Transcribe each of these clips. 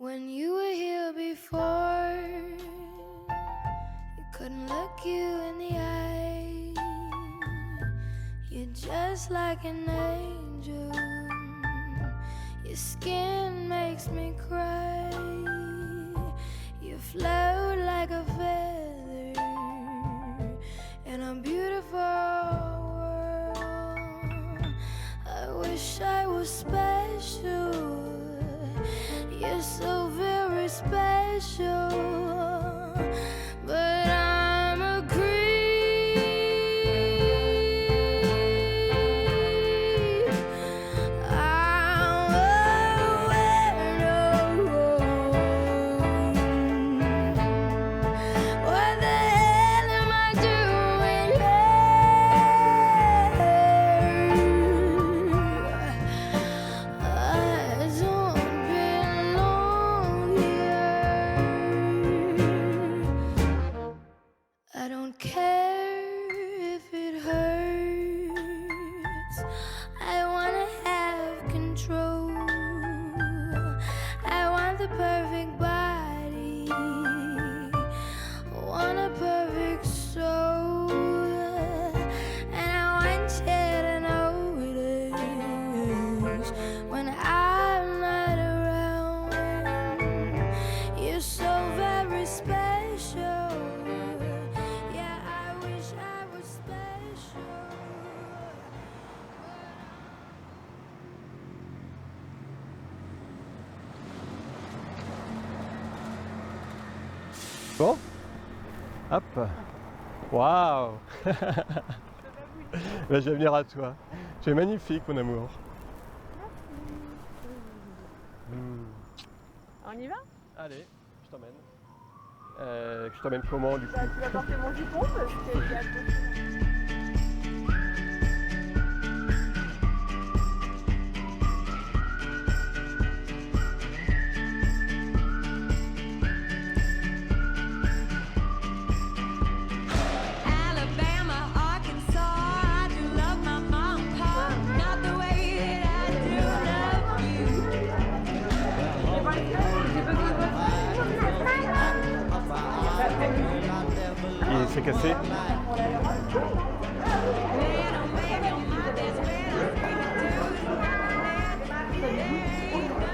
When you were here before, you couldn't look you in the eye. You're just like an angel. Your skin makes me cry. You float like a feather in a beautiful world. I wish I was special. You're so very special, but I'm a creep. I'm a weirdo. What the hell am I doing here? I don't I don't care if it hurts. I wanna have control. I want the perfect body. I want a perfect soul. And I want you to notice when I'm not around. You're so very special. Bon, hop, waouh. Je vais venir à toi. Tu es magnifique, mon amour. On y va? Allez, je t'emmène. Je t'emmène comment du coup? Tu vas porter mon jupon parce que il y a Il s'est cassé.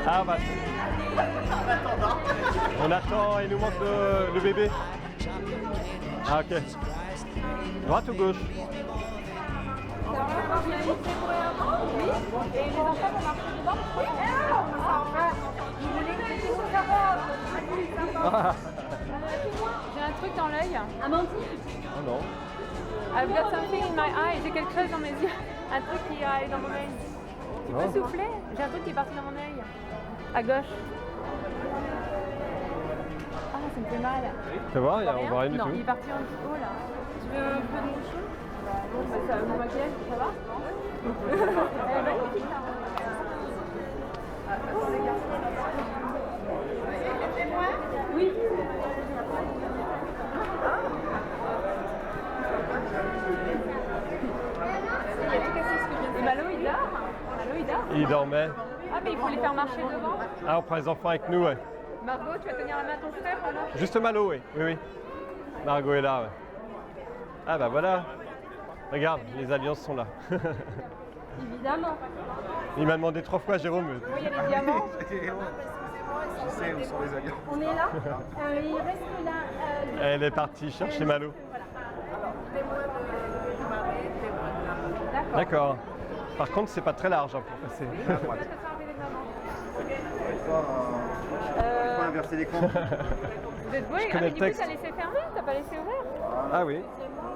Ah bah. On attend, il nous manque le bébé. Ah ok. Droite ou gauche? J'ai un truc dans l'œil. Amandine? Oh non. I've got something in my eye. J'ai quelque chose dans mes yeux. Un truc qui est allé dans mon œil. Tu peux souffler? J'ai un truc qui est parti dans mon œil. À gauche. Ah, ça me fait mal. Tu vois, on voit rien du non, tout. il est parti en haut là. Tu veux un peu de mouchon? Non, ça, mon maquillage, ça va? Elle est magnifique là. Oui. Et Malo il dort? Malo il dort? Il dormait. Ah mais il faut les faire marcher devant. Ah, on prend les enfants avec nous, ouais. Margot, tu vas tenir la main à ton frère pour marcher? Juste Malo, oui. Oui, oui. Margot est là, ouais. Ah bah voilà. Regarde, les alliances sont là. Évidemment. Il m'a demandé 3 fois, Jérôme. Oui, il y a les diamants. Je sais où sont les alliances. On est là. Il reste là. Elle est partie chercher Malo. D'accord. D'accord. Par contre, c'est pas très large hein, pour passer. Il faut inverser les comptes. Vous êtes beau, Je ah, connais mais le du coup, texte. t'as laissé fermer? T'as pas laissé ouvert? Ah oui.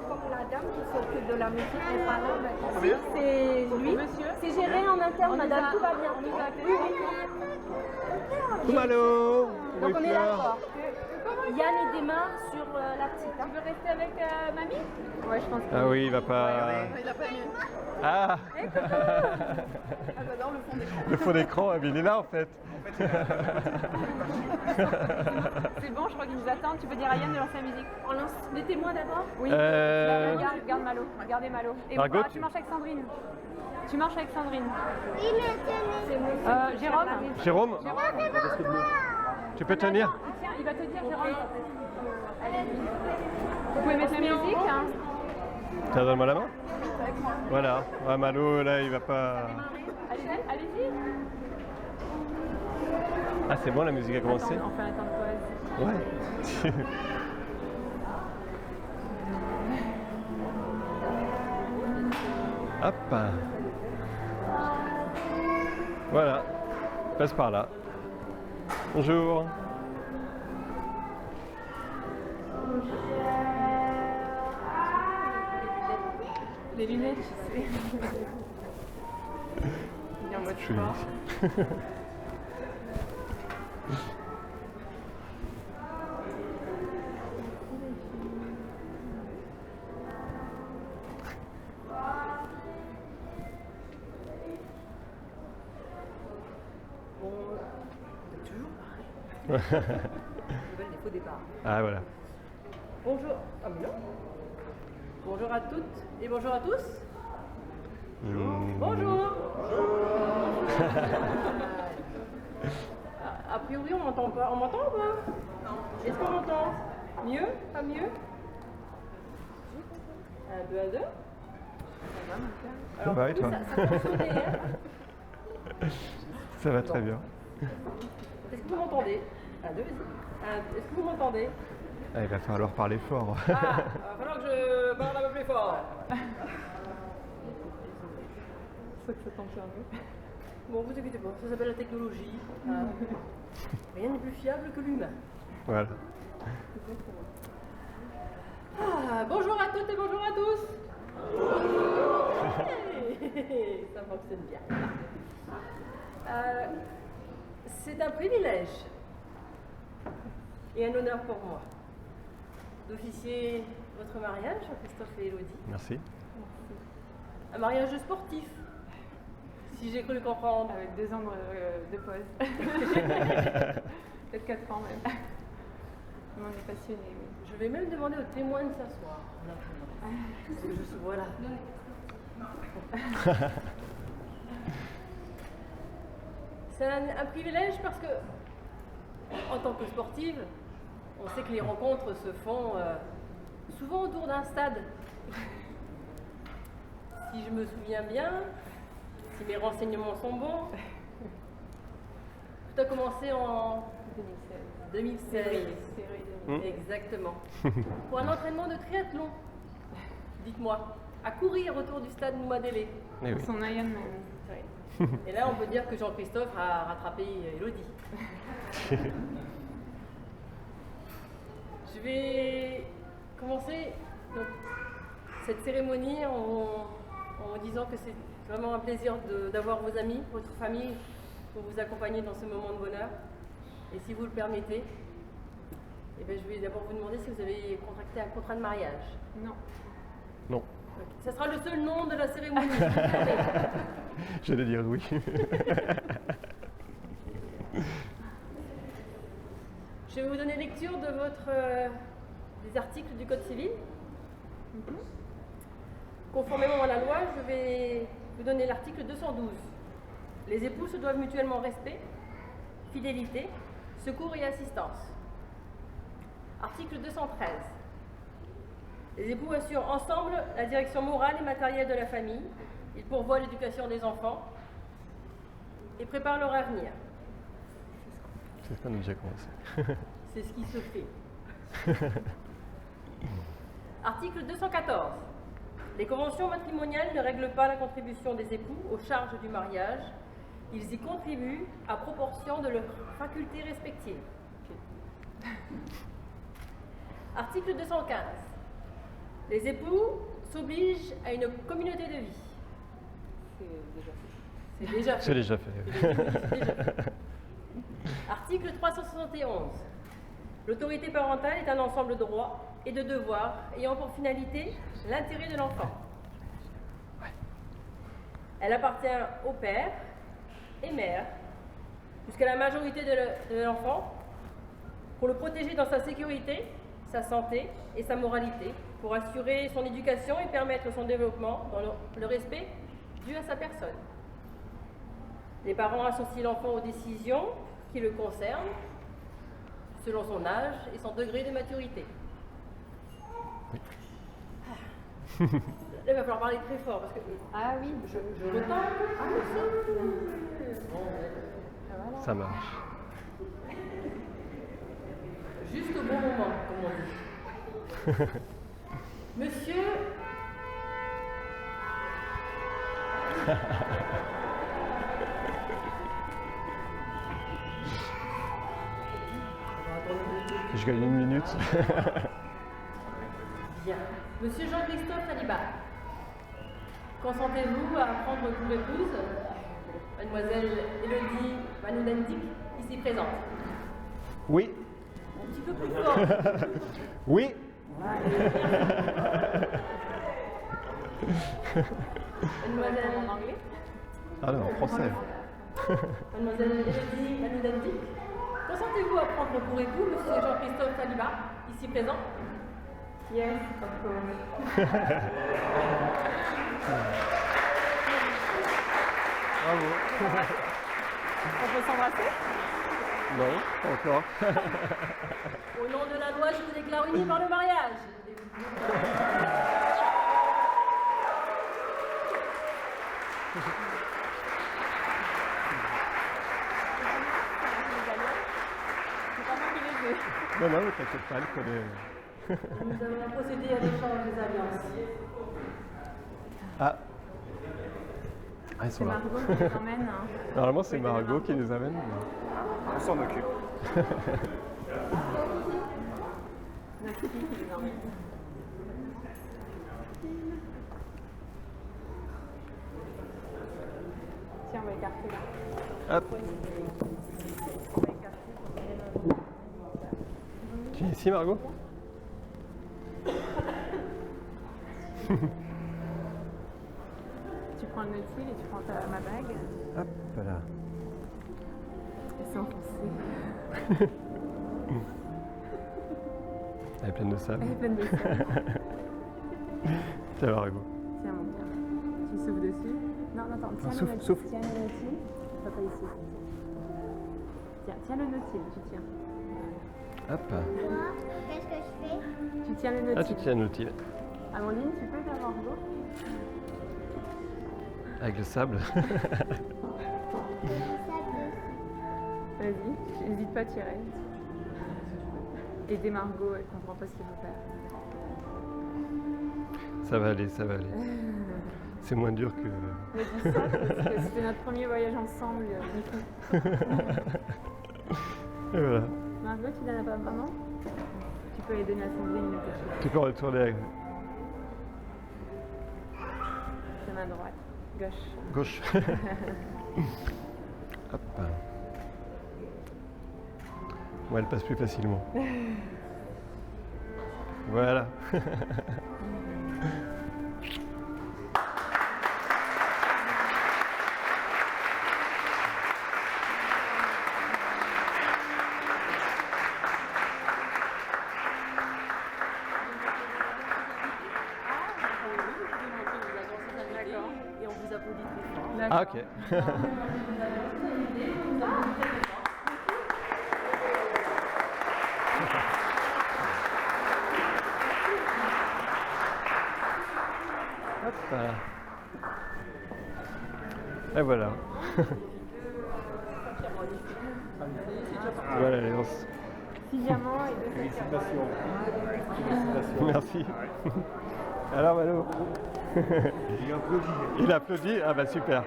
Comme la dame qui s'occupe de la musique n'est pas là, Combien? c'est lui. Monsieur? C'est géré en interne, madame, tout va bien. On y va. Oui, oui. Coucou Malo. Donc Oui, on est Fleur. d'accord. Yann et démarre sur la petite. Tu veux rester avec mamie? Ouais, je pense que Ah oui, il va pas. il a pas mieux. Ah. J'adore le fond d'écran. Le fond d'écran, mais il est là en fait. C'est bon, je crois qu'ils nous attendent. Tu peux dire à Yann de lancer la musique. On lance les témoins d'abord? Oui. Regarde Malo. Regardez Malo. Et Margot, tu marches avec Sandrine. Tu marches avec Sandrine. C'est Jérôme? Jérôme. Tu peux tenir? Tiens, il va te dire, Jérôme. Allez. Vous pouvez mettre la musique, hein. Tiens, donne-moi la main. Voilà. Ouais, Malo, là, il va pas... Allez-y, allez-y. Ah, c'est bon, la musique a commencé? On fait un temps de pause. Ouais. Hop. Voilà. Passe par là. Bonjour. Les lunettes, tu sais. Il est en mode Je suis sport. Nouvelle des faux départs. Ah, voilà. Bonjour. Ah mais non. Bonjour à toutes et bonjour à tous. Bonjour. A priori, on m'entend pas. On m'entend ou pas? Non. Est-ce qu'on m'entend? Mieux? Pas mieux? 1, 2, 1, 2. Ça va et toi? Ça peut sonner, hein? Ça va très bien. Est-ce que vous m'entendez? 1, 2, est-ce que vous m'entendez? Ah, il va falloir parler fort. Ah, il va falloir que je parle un peu plus fort. Faut que ça tombe sur nous. Bon, vous inquiétez pas, ça s'appelle la technologie. Rien n'est plus fiable que l'humain. Voilà. Ah, bonjour à toutes et bonjour à tous. Ça fonctionne bien. C'est un privilège et un honneur pour moi d'officier votre mariage, Jean-Christophe et Élodie. Merci. Un mariage sportif, si j'ai cru le comprendre. Avec 2 ans de pause. Peut-être 4 ans même. On est passionnés, oui. Je vais même demander aux témoins de s'asseoir. Parce que je suis voilà. C'est un privilège parce que, en tant que sportive, on sait que les rencontres se font souvent autour d'un stade. Si je me souviens bien, si mes renseignements sont bons, tout a commencé en 2016. Exactement. Pour un entraînement de triathlon. Dites-moi, à courir autour du stade Nouadélé. Eh oui. Son Ironman. Oui. Et là, on peut dire que Jean-Christophe a rattrapé Élodie. Je vais commencer donc, cette cérémonie en disant que c'est vraiment un plaisir d'avoir vos amis, votre famille, pour vous accompagner dans ce moment de bonheur. Et si vous le permettez, eh bien, je vais d'abord vous demander si vous avez contracté un contrat de mariage. Non. Non. Ce sera le seul nom de la cérémonie. J'allais dire oui. Je vais vous donner lecture de des articles du Code civil. Conformément à la loi, je vais vous donner l'article 212. Les époux se doivent mutuellement respect, fidélité, secours et assistance. Article 213. Les époux assurent ensemble la direction morale et matérielle de la famille. Ils pourvoient l'éducation des enfants et préparent leur avenir. C'est ce qu'on a déjà commencé. C'est ce qui se fait. Article 214. Les conventions matrimoniales ne règlent pas la contribution des époux aux charges du mariage. Ils y contribuent à proportion de leurs facultés respectives. Article 215. Les époux s'obligent à une communauté de vie. C'est déjà fait. C'est déjà fait. Article 371. L'autorité parentale est un ensemble de droits et de devoirs ayant pour finalité l'intérêt de l'enfant. Elle appartient au père et mère jusqu'à la majorité de l'enfant pour le protéger dans sa sécurité, sa santé et sa moralité, pour assurer son éducation et permettre son développement dans le respect dû à sa personne. Les parents associent l'enfant aux décisions qui le concernent selon son âge et son degré de maturité. Là, il va falloir parler très fort parce que Ah oui, je retends. Ah, Ça marche. juste au bon moment, comme on dit. Monsieur. Je gagne 1 minute. Bien. Monsieur Jean-Christophe Saliba, consentez-vous à prendre pour épouse Mademoiselle Élodie Manoudendik, ici présente? Oui. Un petit peu plus fort. Oui. Mademoiselle en anglais. Ah non, en français. Mademoiselle Élodie Manoudendik, consentez-vous à prendre pour époux Monsieur Jean-Christophe Saliba, ici présent? Yes, of course. Bravo. On peut s'embrasser? Non, pas encore. Au nom de la loi, je vous déclare unis par le mariage. C'est pas moi qui les ai. Non, non, mais t'inquiète pas, elle connaît. Nous allons procéder à l'échange des alliances. Ah. Ah, ils C'est sont là. Margot qui les emmène. Hein. Normalement, c'est Margot qui les amène. On s'en occupe. Notre fille qui les emmène. Tiens, on va écarter là. Hop. On va écarter. Tu es ici, Margot? Tu prends le nautil et tu prends ma bague. Hop là. Et c'est enfoncé. Elle est pleine de sable. Elle est pleine de sable. Tiens, Margot. Tiens, mon cœur. Tu souffles dessus. Non, attends, tiens souffle, le nautil. souffle. Tiens le nautil. Papa ici. Tiens le nautil, tu tiens. Hop. Qu'est-ce que je fais? Tu tiens le nautil. Ah, tu tiens l'outil. Amandine, tu peux faire Margot? Avec le sable. Vas-y, n'hésite pas à tirer. Aider Margot, elle comprend pas ce qu'il faut faire. Ça va aller, ça va aller. C'est moins dur que. Mais dis ça parce que c'était notre premier voyage ensemble, du coup. Et voilà. Margot, tu donnes à pas maman? Tu peux lui donner à Sandrine le petit. Tu peux retourner avec Ta main droite, gauche. gauche. Hop. Moi, elle passe plus facilement. Voilà. Et on vous applaudit très fort. Ah, ok. Hop là. Et voilà. Voilà les danses. 6 diamants et 2 Félicitations. Merci. Alors Mano, J'ai applaudi. il applaudit. Ah bah super.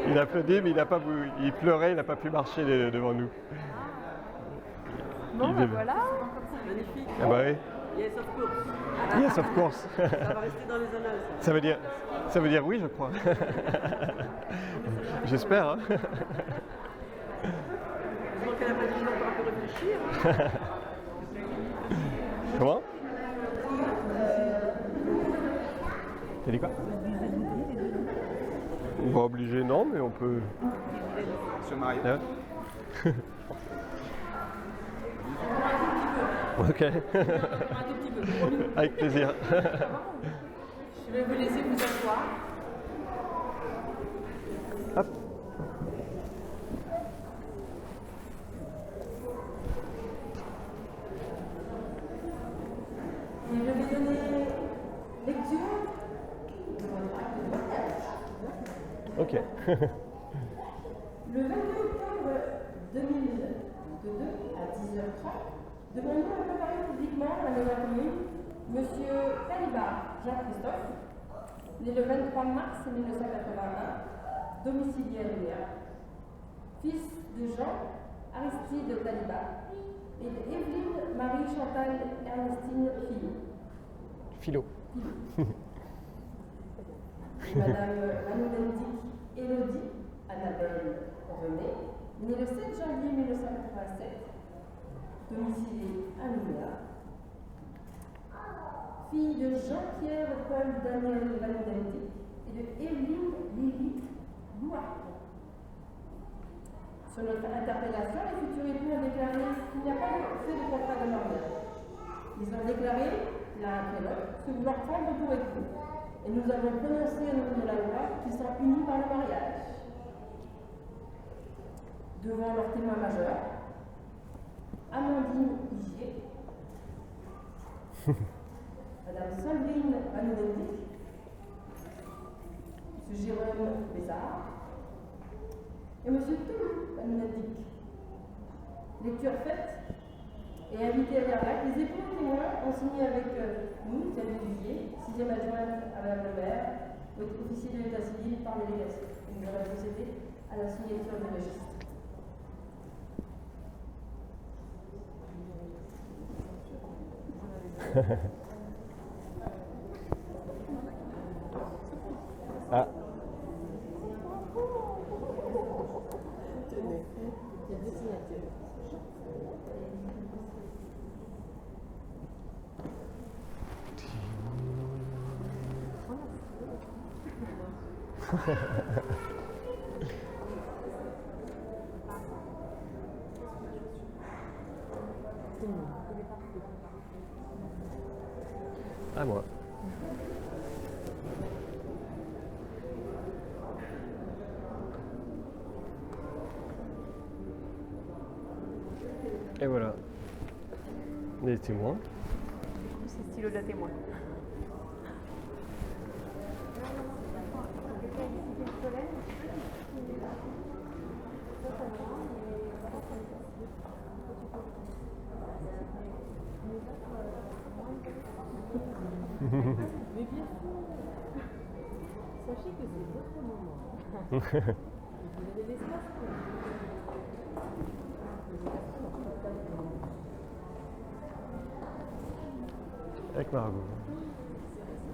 Il applaudit mais il a pas il pleurait, il n'a pas pu marcher devant nous. Bon, Il bah devait- voilà. Magnifique. Ah bah oui. Yes, of course. Yes of course. Ça va rester dans les annales. Ça veut dire oui je crois. J'espère. Hein. Heureusement qu'elle n'a pas dit non pour un peu réfléchir. Comment? T'as dit quoi? Pas obligé non mais on peut. Se marier. Ah ouais. Ok. Un tout petit peu. Promis. Avec plaisir. Je vais vous laisser vous asseoir. Hop. Ok. Le 22 octobre 2022 à 10h30, demandons à préparer publiquement la nouvelle commune Monsieur Taliba Jean-Christophe, né le 23 mars 1981, domicilié à Nouméa, fils de Jean Aristide Taliba et d'Evelyne Marie-Chantal Ernestine Philo. Philo. Madame Manoulendic Élodie Annabelle René, née le 7 janvier 1987, domiciliée à Nouméa, fille de Jean-Pierre Paul Daniel Manoulendic et de Evelyne Lily Louarton. Sur notre interpellation, les futurs époux ont déclaré qu'il n'y a pas fait de contrat de mariage. Ils ont déclaré, l'un après l'autre, se vouloir prendre pour époux. Et nous avons prononcé au nom de la loi qu'ils sont unis par le mariage. Devant leur témoin majeur, Amandine Igier, Madame Sandrine Manoulendic, M. Jérôme Bézard et M. Toulouse Manoulendic. Lecture faite et invité à Verlac, les époux et témoins ont signé avec nous, Thierry Duvier, 6e adjointe à Madame le maire, officier de l'état civil par délégation. Et nous allons procéder à la signature du registre. Ah. Tenez, il y a deux signatures. À moi. Et voilà. Les témoins. C'est stylo de la témoin. Mais bien sûr, sachez que c'est votre moment. Vous avez l'espace pour Avec Margot.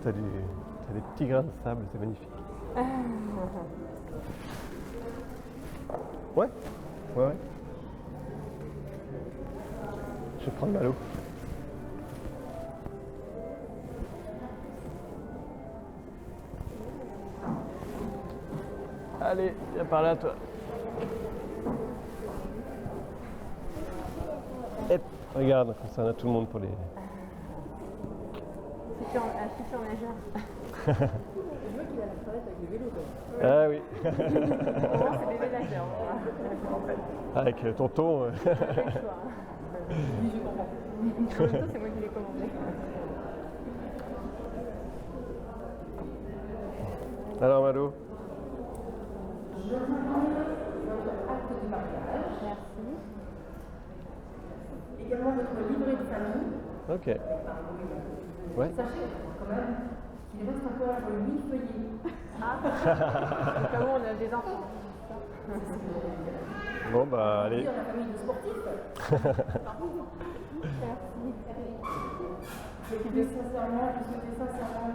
T'as des petits grains de sable, c'est magnifique. Ouais. Ouais. Je vais prendre ma l'eau. Allez, viens par là, toi. Hop, regarde, comme ça on a tout le monde pour les... Un futur nageur. Je vois qu'il a la crevette avec le vélo. Ah oui. Vraiment, c'est bébé nageur. Avec tonton. Oui, je comprends. En même temps, c'est moi qui l'ai commandé. Alors Malo. Je vous demande votre acte de mariage. Merci. Également votre livret de famille. Ok. Ouais. Sachez quand même qu'il reste encore 8 feuillets. Ah, au cas où on a des enfants. Bon bah allez. Dire la famille de sportifs. Merci. Je souhaitais sincèrement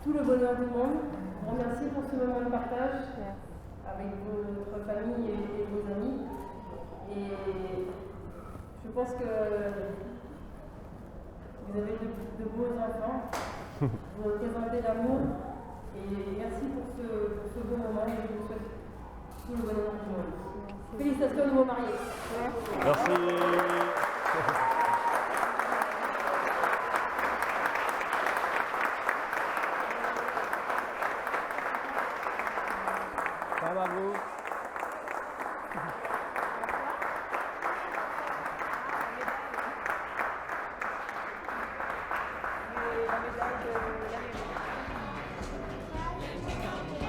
tout le bonheur du monde. Vous remercie pour ce moment de partage avec votre famille et vos amis. Et je pense que vous avez de beaux enfants. Vous représentez l'amour. Et merci pour ce beau moment. Et je vous souhaite tout le bonheur du monde. Félicitations aux nouveaux mariés. Merci. Bravo. La médaille de l'année.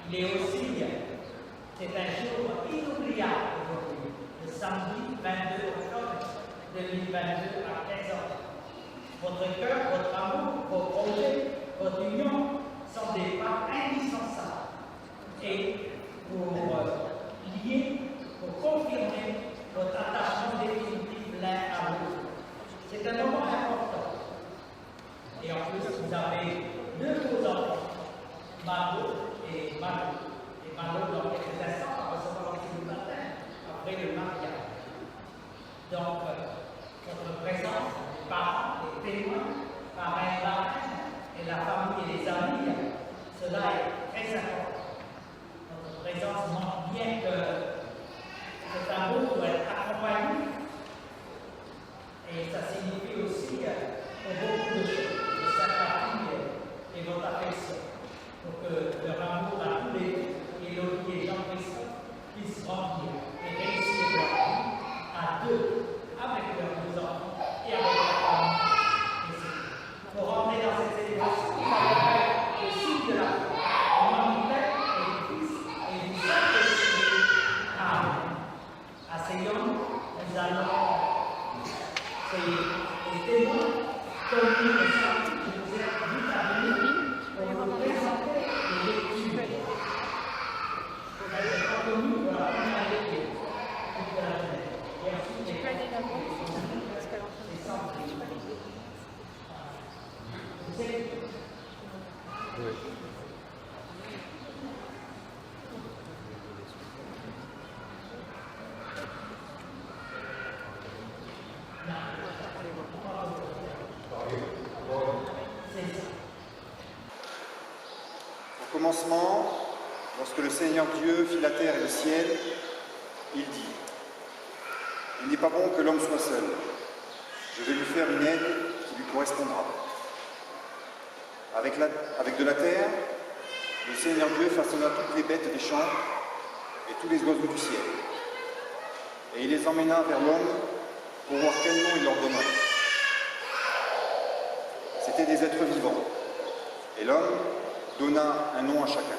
Il est aussi, c'est un jour inoubliable aujourd'hui, le samedi 22 octobre 2022 à 15h. Votre cœur, votre amour, vos projets, votre union sont des parts indispensables. Et pour lier, pour confirmer votre attachement définitif l'un à l'autre. C'est un moment important. Et en plus, vous avez deux beaux enfants, Margot et Malo. Et Malo, dans quelques instants, va recevoir le matin après le mariage. Donc, votre présence, les parents, les témoins, parrains, marraines, et la famille et les amis, cela est très important. Notre présence montre bien que cet amour doit être accompagné. Et ça signifie aussi pour beaucoup de choses, de sympathie et votre affection, pour que leur amour à tous les gens puissent grandir et réussir leur vie à deux, avec leurs deux enfants et avec la famille. Pour rentrer dans cette célébration, vous allez faire le signe de la foi. Au nom du Père et du Fils et du Saint-Esprit. Amen. Asseyons, nous allons, les témoins, connus et sentis, je vous ai invité à venir pour vous présenter les lectures. Vous n'avez pas connu pour la première lecture, toute la journée. Et ensuite, les Au commencement, lorsque le Seigneur Dieu fit la terre et le ciel, il dit « Il n'est pas bon que l'homme soit seul. Je vais lui faire une aide qui lui correspondra. » Avec de la terre, le Seigneur Dieu façonna toutes les bêtes des champs et tous les oiseaux du ciel. Et il les emmena vers l'homme pour voir quel nom il leur donna. C'étaient des êtres vivants. Et l'homme donna un nom à chacun.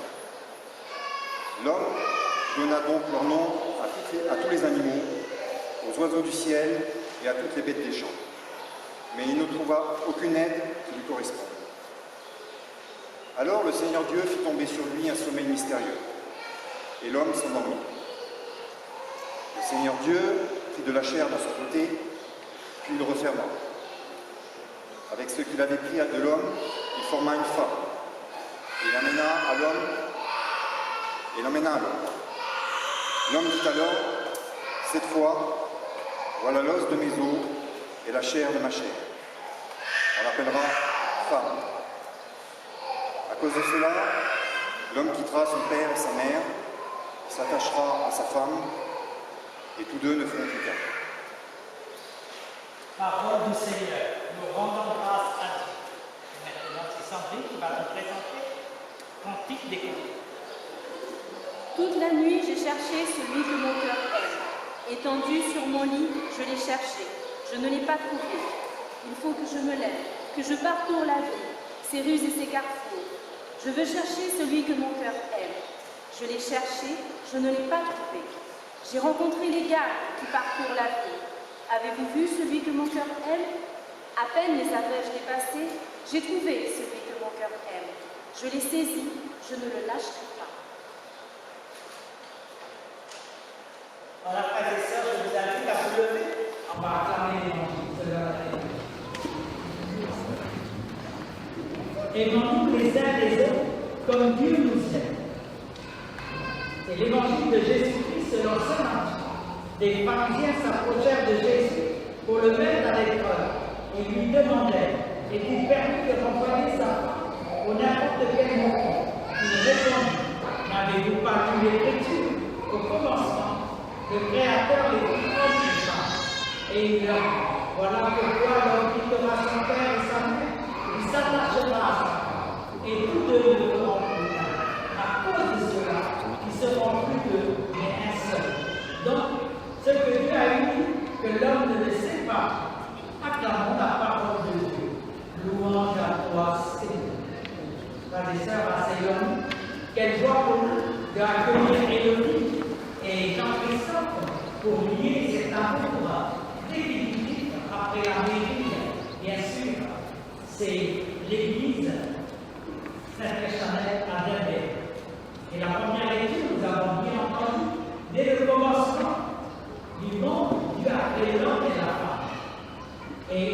L'homme donna donc leur nom à tous les animaux, aux oiseaux du ciel et à toutes les bêtes des champs. Mais il ne trouva aucune aide qui lui corresponde. Alors le Seigneur Dieu fit tomber sur lui un sommeil mystérieux, et l'homme s'endormit. Le Seigneur Dieu prit de la chair dans son côté, puis le referma. Avec ce qu'il avait pris de l'homme, il forma une femme. Il l'emmena à l'homme. L'homme dit alors, cette fois, voilà l'os de mes os et la chair de ma chair. On l'appellera femme. À cause de cela, l'homme quittera son père et sa mère, s'attachera à sa femme, et tous deux ne feront plus qu'un. Parole du Seigneur, nous rendons grâce à Dieu. Maintenant, c'est Sandrine qui va nous présenter Cantique des Cantiques. Toute la nuit, j'ai cherché celui que mon cœur aime. Étendu sur mon lit, je l'ai cherché. Je ne l'ai pas trouvé. Il faut que je me lève, que je parcours la vie, ses rues et ses carrefours. Je veux chercher celui que mon cœur aime. Je l'ai cherché, je ne l'ai pas trouvé. J'ai rencontré les gars qui parcourent la vie. Avez-vous vu celui que mon cœur aime? À peine les avais-je dépassés, j'ai trouvé celui que mon cœur aime. Je l'ai saisi, je ne le lâcherai pas. Voilà, frères et sœurs, je vous invite à vous lever. On va acclamer l'évangile. Aimons-nous les uns les autres comme Dieu nous aime. C'est l'évangile de Jésus-Christ selon Saint Marc. Des pharisiens s'approchèrent de Jésus pour le mettre à l'épreuve et lui demandaient: est-il permis de renvoyer sa femme ou n'importe quel moment? Il répondit: n'avez-vous pas lu l'Écriture? Au commencement, le Créateur les fit hommes et femmes. Et il leur dit: voilà pourquoi l'homme quittera son père et sa mère, il s'attachera à sa femme, et tous deux ne feront plus qu'un. À cause de cela, ils seront plus deux, mais un seul. Donc, ce que Dieu a uni, que l'homme ne le sépare. Acclamons la parole de Dieu. Louange à toi, Seigneur. Frères et sœurs, asseyons-nous. Quelle joie pour nous d'accueillir Élodie et Jean-Christophe pour lier cet amour définitif après la mairie. Bien sûr, c'est l'église Saint-Chanel à Denver. Et la première lecture, nous avons bien entendu, dès le commencement du monde, Dieu a créé l'homme et la femme. Et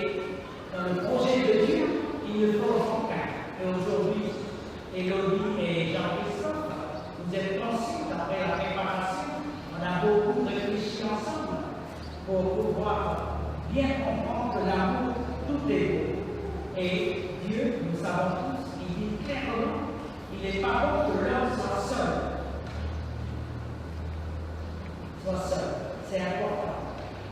dans le projet de Dieu, il ne faut aucun. Et aujourd'hui, Élodie et Jean-Christophe, vous êtes ensuite, après la préparation, on a beaucoup réfléchi ensemble pour pouvoir bien comprendre que l'amour, tout est beau. Et Dieu, nous savons tous, il dit clairement, il n'est pas bon que l'homme soit seul. C'est important.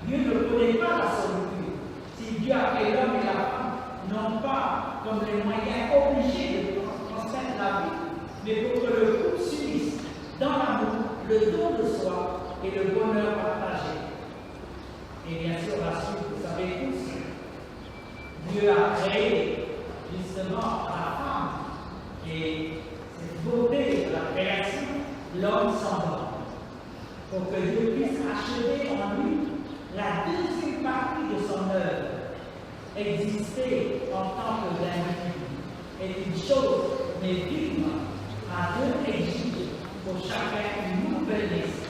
Dieu ne connaît pas la solitude. Si Dieu a créé l'homme et la femme, non pas comme les moyens obligés de transmettre la vie, mais pour que le couple s'unisse dans l'amour, le don de soi et le bonheur partagé. Et bien sûr, la suite, vous savez tous, Dieu a créé justement la femme et cette beauté de la création, l'homme semblable, pour que Dieu puisse achever en lui la deuxième partie de son œuvre. Exister en tant que l'individu est une chose, mais vivre à Dieu exige pour chacun une nouvelle naissance.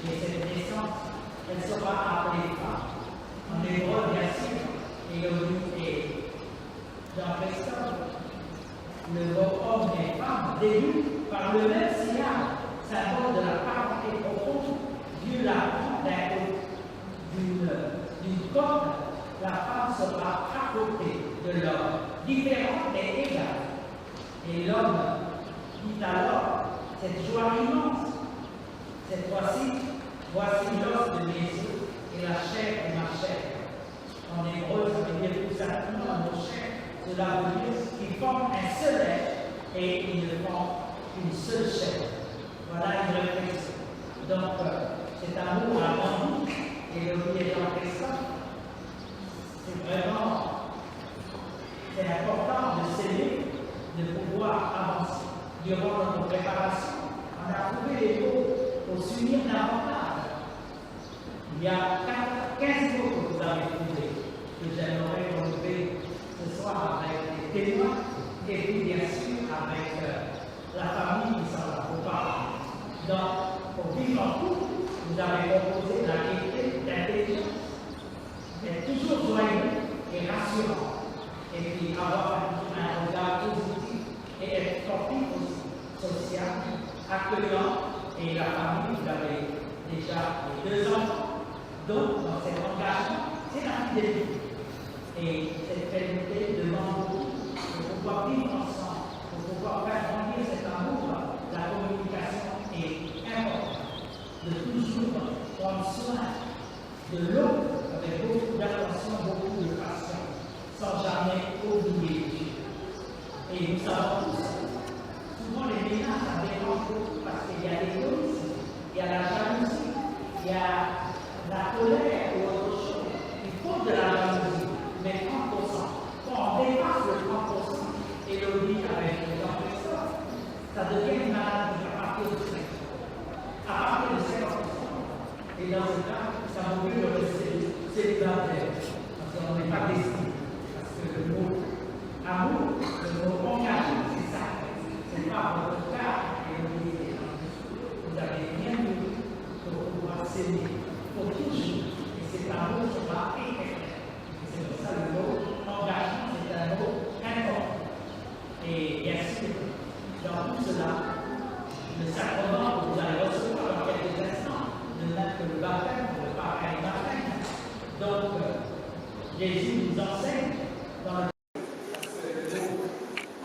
Et cette naissance, elle sera appelée femme. En hébreu, bien sûr, Élodie et Jean-Christophe, le mot homme et femme débutent par le même syllabe, symbole de la parenté profonde. Dieu la prend d'un côté d'une corde, la femme sera à côté de l'homme, différente et égale. Et l'homme dit alors cette joie immense. Cette fois-ci, voici l'os de mes os et la chair de ma chair. En hébreu, ça veut dire tout simplement nos chairs. Cela veut dire qu'ils forment un seul être et ils ne forment une seule chair. Voilà une réflexion. Donc, cet amour a grandi et le vie est en question. C'est important de s'aimer, de pouvoir avancer. Durant notre préparation, on a trouvé les mots pour s'unir davantage. Il y a 15 mots que vous avez trouvés, que j'aimerais relever ce soir avec les témoins et puis bien sûr avec la famille qui s'en va vous parler. Donc, pour vivre en couple, vous avez proposé la qualité d'intelligence, d'être toujours joyeux et rassurant, et puis avoir un regard positif et être sportif aussi, social, accueillant, et la famille, vous avez déjà les 2 enfants, donc dans cet engagement, c'est la fidélité. Et cette fidélité demande beaucoup pour pouvoir vivre ensemble, pour pouvoir faire grandir cet amour. La communication est importante, de toujours prendre soin de l'autre avec beaucoup d'attention, beaucoup de patience, sans jamais oublier Dieu. Et nous savons tous, souvent les ménages, ça dérange beaucoup parce qu'il y a l'égoïsme, il y a la jalousie, il y a la colère ou autre chose. Il faut de la jalousie, mais 30%. Quand on dépasse le 30%, Élodie avec les enfants, ça devient une maladie à partir de 5%. À partir de 50%. Et dans ce cas, ça vaut mieux le rester célibataire. Parce qu'on n'est pas destiné. Parce que le mot amour, le mot engagement, c'est ça. C'est pas votre cas, Élodie. Vous avez bien vu pour pouvoir s'aimer pour toujours. Et cet amour sera éternel. C'est pour ça le mot engagement, c'est un mot important. Et bien sûr, dans tout cela, le sacrement que vous allez recevoir dans quelques instants, de même que le baptême, le pareil baptême. Donc, Jésus nous enseigne dans le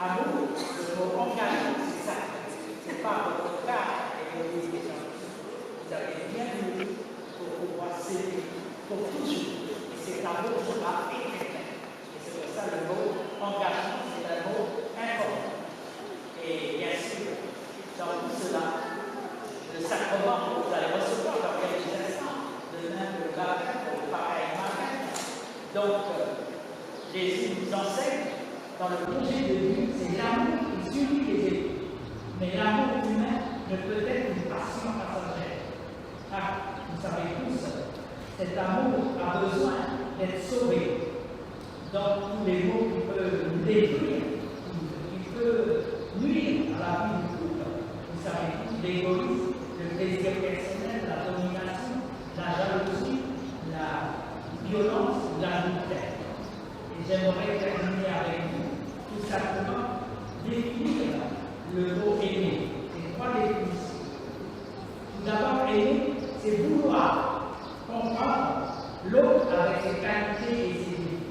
amour, le mot engagement, c'est ça. C'est pas votre cas et vos décisions. Vous avez bien vu pour pouvoir s'aimer pour toujours. Et cet amour sera éternel. Et c'est pour ça le mot engagement, c'est un mot important. Et bien sûr, dans tout cela, le sacrement que vous allez recevoir dans quelques instants, de même que le baptême, le pareil baptême. Donc, Jésus nous enseigne dans le projet de Dieu, c'est l'amour qui unit les époux. Mais l'amour détruire, qui peut nuire à la vie du couple. Vous savez, l'égoïsme, le plaisir personnel, la domination, la jalousie, la violence, l'adultère. Et j'aimerais terminer avec vous, tout simplement, définir le mot aimer. C'est trois définitions. Tout d'abord, aimer, c'est vouloir comprendre l'autre avec ses qualités et ses défauts.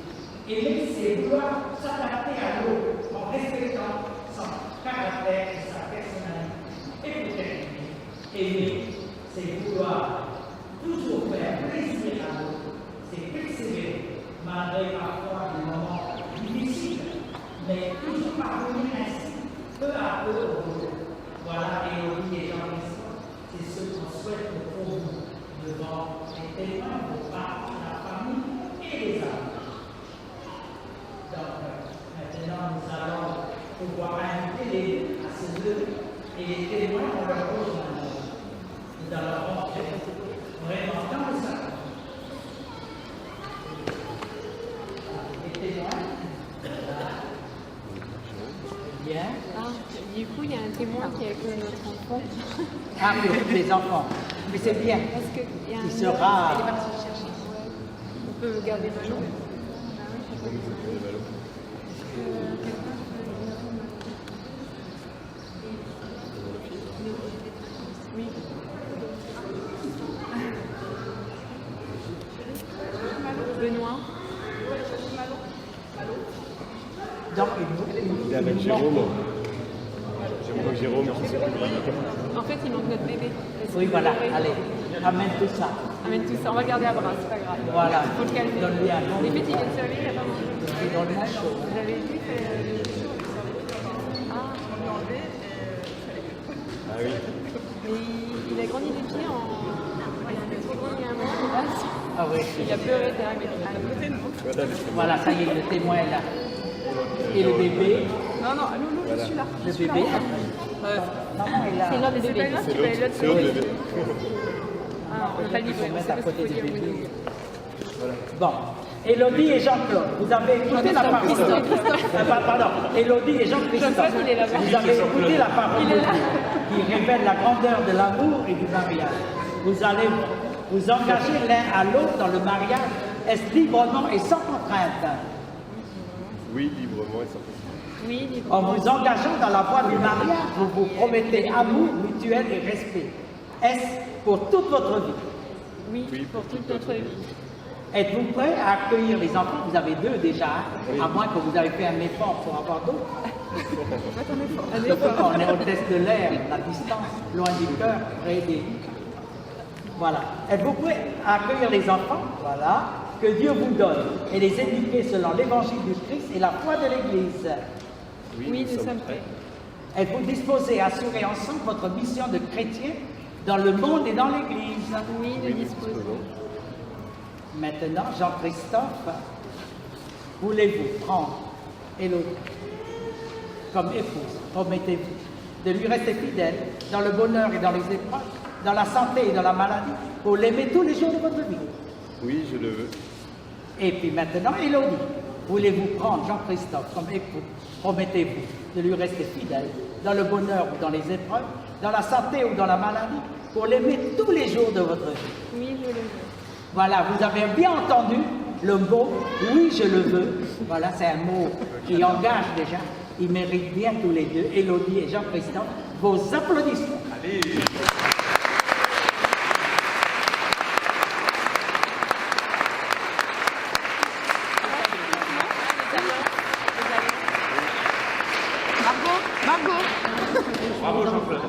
Aimer, c'est vouloir s'adapter à l'autre en respectant son caractère et sa personnalité. Et pour terminer, aimer, c'est vouloir toujours faire plaisir à l'autre, c'est persévérer, malgré parfois des moments difficiles, mais toujours parvenir ainsi, peu à peu au bout. Voilà, Élodie et Jean-Christophe, c'est ce qu'on souhaite pour vous, devant les témoins, vos parents, la famille et les amis. Donc, maintenant, nous allons pouvoir inviter les à se lever et les témoins ont leur rejoindre. Nous allons rentrer vraiment dans le salon. Les témoins. Bien. Ah, du coup, il y a un témoin qui est avec notre enfant. Ah oui, les enfants. Mais c'est bien. Parce que il y a un Il sera. Elle est partie chercher. Ouais. On peut garder Malo. Ah oui, je sais pas. Oui. Benoît. Donc, Il est avec Jérôme. Jérôme qui s'occupe. En fait, il manque notre bébé. oui, voilà, allez, amène tout ça. Amène tout ça, on va le garder à bras, c'est pas grave. Voilà. Faut le calmer. Donne-lui un nom. Les petits viennent se lever, il n'a pas mangé. Et donne-lui chaud. Vous avez vu Ah, Ah oui. mais il a grandi des pieds en. Il a trop grand, il y a un moment. Ah oui. Il a pleuré, t'es arrivé à côté de nous. Voilà, ça y est, le témoin est là. Et le bébé. Non, non, Loulou, je suis là. Le bébé. Maman est là. C'est l'autre bébé. C'est l'autre bébé. Ah, on n'a pas le Il livret, faut on mettre sait à pas côté ce du qu'il faut dire. bébé. Bon. Élodie et Jean-Claude, vous avez écouté la parole. Pardon, Élodie et Jean-Christophe, Jean-Claude, il est là-bas. vous avez écouté la parole Il est là. qui révèle la grandeur de l'amour et du mariage. Vous allez vous engager l'un à l'autre dans le mariage, est-ce librement et sans contrainte? Oui, librement et sans contrainte. Oui, libre. En vous engageant dans la voie du mariage, vous vous promettez amour mutuel et respect. Est-ce pour toute votre vie? Oui, pour toute notre vie. Êtes-vous prêt à accueillir les enfants? Vous avez deux déjà, hein? À moins que vous avez fait un effort pour avoir d'autres. On est au test de l'air, la distance, loin du cœur, près des... Voilà. Êtes-vous prêt à accueillir les enfants? Voilà. Que Dieu vous donne et les éduquer selon l'évangile du Christ et la foi de l'Église. Oui, nous sommes prêts. Êtes-vous disposés à assurer ensemble votre mission de chrétien dans le monde et dans l'Église? Oui, nous disposons. Maintenant, Jean-Christophe, voulez-vous prendre Élodie comme épouse? Promettez-vous de lui rester fidèle dans le bonheur et dans les épreuves, dans la santé et dans la maladie, pour l'aimer tous les jours de votre vie? Oui, je le veux. Et puis maintenant, Élodie, voulez-vous prendre Jean-Christophe comme époux? Promettez-vous de lui rester fidèle dans le bonheur ou dans les épreuves, dans la santé ou dans la maladie, pour l'aimer tous les jours de votre vie? Oui, je le veux. Voilà, vous avez bien entendu le mot « oui, je le veux ». Voilà, c'est un mot qui engage déjà. Ils méritent bien tous les deux, Élodie et Jean-Christophe, vos applaudissements. Allez. Bravo Jean-Claude.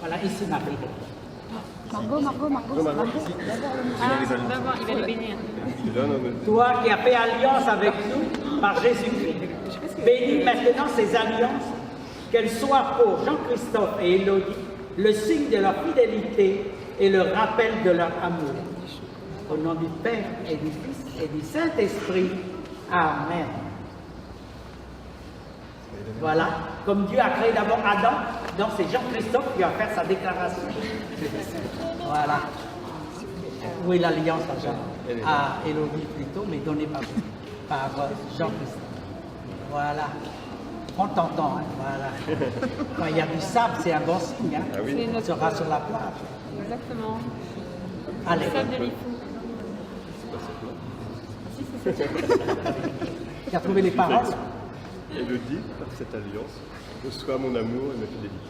Voilà, ici Marie. Non, maintenant, ici. Ah, d'abord, il va les bénir. Je donne un... Toi qui as fait alliance avec nous par Jésus-Christ, bénis maintenant ces alliances, qu'elles soient pour Jean-Christophe et Élodie le signe de leur fidélité et le rappel de leur amour. Au nom du Père et du Fils et du Saint-Esprit. Amen. Voilà. Comme Dieu a créé d'abord Adam, donc c'est Jean-Christophe qui va faire sa déclaration. Voilà. Où est l'alliance à Jean? À Élodie plutôt, mais donnée par Jean-Christophe. Voilà. Prends ton temps, hein. Voilà. Quand il y a du sable, c'est un bon signe. Hein. Ah oui. On sera sur la plage. Exactement. Allez. Le sable de Lifou. Tu as trouvé les paroles? Élodie, par cette alliance, reçois mon amour et ma fidélité.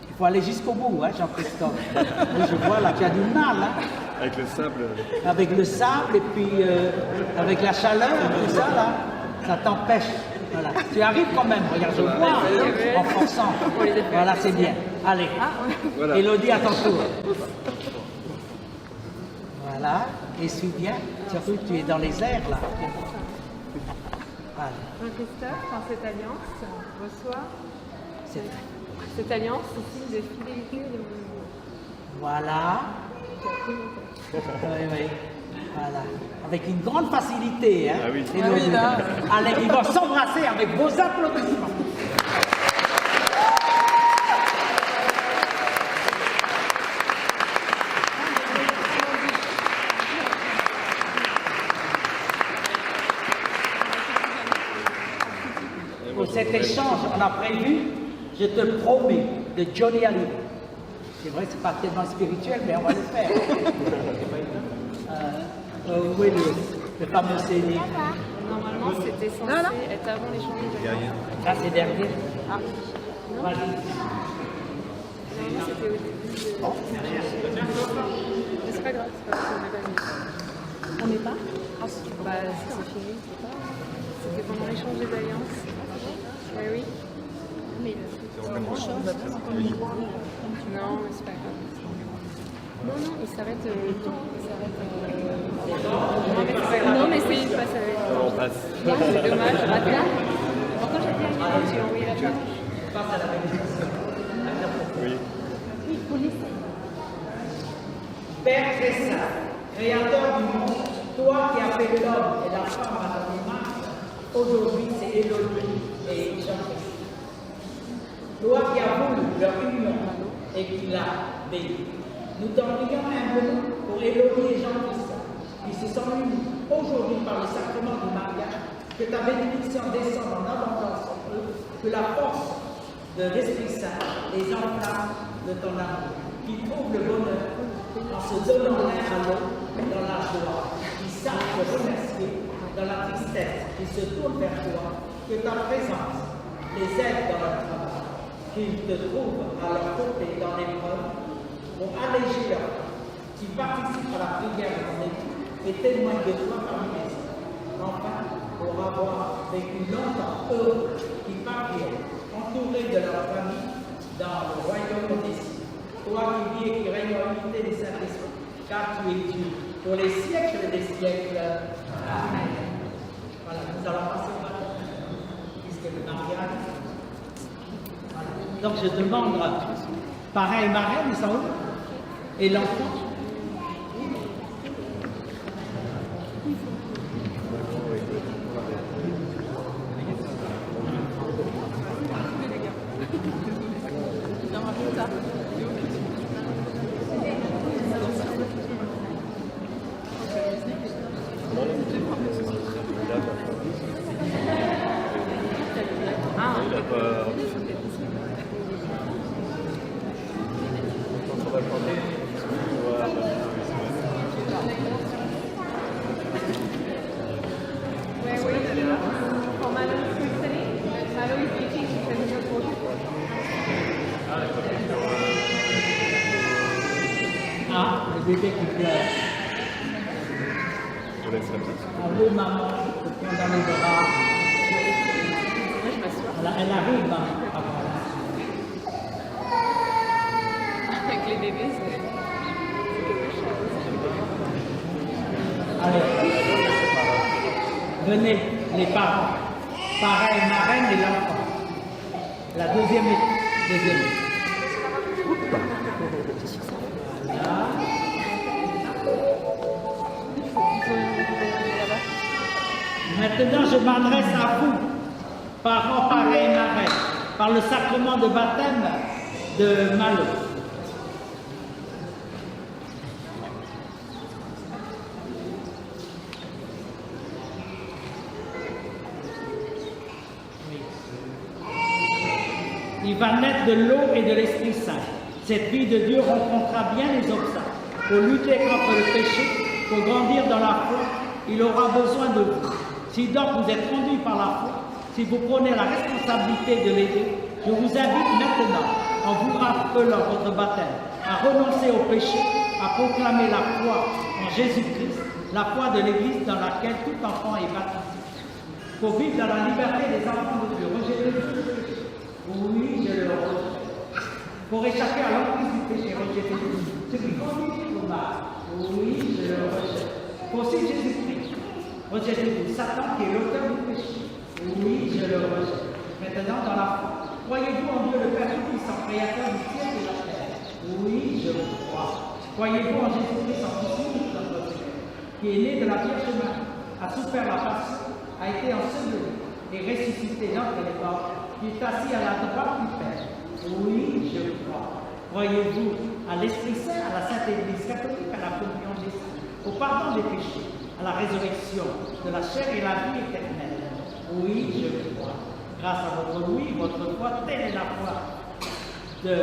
Il faut aller jusqu'au bout, hein, Jean-Christophe. Oui, je vois là, tu as du mal. Hein. Avec le sable. Avec le sable et puis avec la chaleur, tout ça là, ça t'empêche. Voilà. Tu arrives quand même, regarde, je vois, en forçant. Voilà, c'est bien. Allez, Voilà. Élodie, à ton tour. Voilà, essuie bien, surtout que tu es dans les airs là. Allez. Jean-Christophe, dans cette alliance, reçoit cette alliance, c'est signe de fidélité et de mon amour. Voilà. Oui, oui. Voilà. Avec une grande facilité, hein. Ah oui. Élodie. Allez, ils vont s'embrasser avec vos applaudissements. Pour cet échange, on a prévu, je te promets, de Johnny Hallyday. C'est vrai, c'est pas tellement spirituel, mais on va le faire. Oui, le fameux CD. Normalement, c'était censé être avant l'échange de alliance. Ah, c'est derrière. Ah, non. Vas-y. Normalement, c'était au début de... Mais c'est pas grave, c'est pas grave, on n'est pas mis. On n'est pas bah, c'est fini, c'est pas. C'était pendant l'échange des alliances. Oui, oui. Mais non, mais c'est pas grave. Non, non, il s'arrête. Non, mais c'est pas grave. Non, mais c'est une passe avec. On passe. Non, c'est dommage, raté. Pourquoi j'ai fait un tu as envoyé la page? Oui. Père très saint, créateur du monde, toi qui as fait l'homme et la femme à ton image, aujourd'hui c'est Élodie et Jean-Christophe. Toi qui as voulu leur union et qui l'a béni. Nous t'en prions humblement pour Élodie et Jean-Christophe, qui se sont unis aujourd'hui par le sacrement du mariage, que ta bénédiction descende en abondance sur eux, que la force de l'Esprit Saint les enflamme de ton amour, qui trouvent le bonheur en se donnant l'un à l'autre dans la joie, qui savent te remercier dans la tristesse, qui se tournent vers toi, que ta présence les aide dans leur travail, qu'ils te trouvent à leur côté dans l'épreuve, pour alléger leur vie, qui participent à la prière de ton époux et témoignent de toi parmi les hommes. Enfin, pour avoir vécu longtemps heureux, qui parviennent, entourés de leur famille, dans le royaume des cieux. Toi qui vis et qui règnes en unité des Saint-Esprit, car tu es Dieu, pour les siècles des siècles. Amen. Voilà, nous allons passer par là, puisque le mariage. Voilà. Donc je demande à tous, parrain et marraine, ils sont où? Et l'enfant? Ah, le bébé qui pleure. Je laisse la petite. Ah oui, maman, je te prends dans les bras. Moi, je m'assois. Voilà, elle arrive, maman. Ah, voilà. Avec les bébés, c'est quelque chose. Allez, venez, les parents, parrain et marraine et l'enfant. La deuxième étape. Voilà. Maintenant, je m'adresse à vous, parents, parrains et marraines, par le sacrement de baptême de Malo. Il va naître de l'eau et de l'Esprit Saint. Cette vie de Dieu rencontrera bien les obstacles. Pour lutter contre le péché, pour grandir dans la foi, il aura besoin de vous. Si donc vous êtes conduit par la foi, si vous prenez la responsabilité de l'aider, je vous invite maintenant, en vous rappelant votre baptême, à renoncer au péché, à proclamer la foi en Jésus-Christ, la foi de l'Église dans laquelle tout enfant est baptisé. Pour vivre dans la liberté des enfants de Dieu, rejeter le péché. Oui, je le rejette. Pour échapper à l'emprise du péché, rejeter ce qui conduit au mal. Oui, je le rejette. Pour suivre Jésus-Christ, rejetez-vous Satan qui est l'auteur du péché. Oui, je le rejette. Maintenant, dans la foi, croyez-vous en Dieu le Père Tout-Puissant, créateur du ciel et de la terre? Oui, je le crois. Croyez-vous en Jésus-Christ, son Fils unique, notre Seigneur, qui est né de la Vierge Marie, a souffert la passion, a été enseveli et ressuscité d'entre les morts, qui est assis à la droite du Père? Oui, je crois. Croyez-vous à l'Esprit Saint, à la Sainte Église catholique, à la communion des saints, au pardon des péchés, à la résurrection de la chair et la vie éternelle? Oui, je crois. Grâce à votre oui, votre foi, telle est la foi de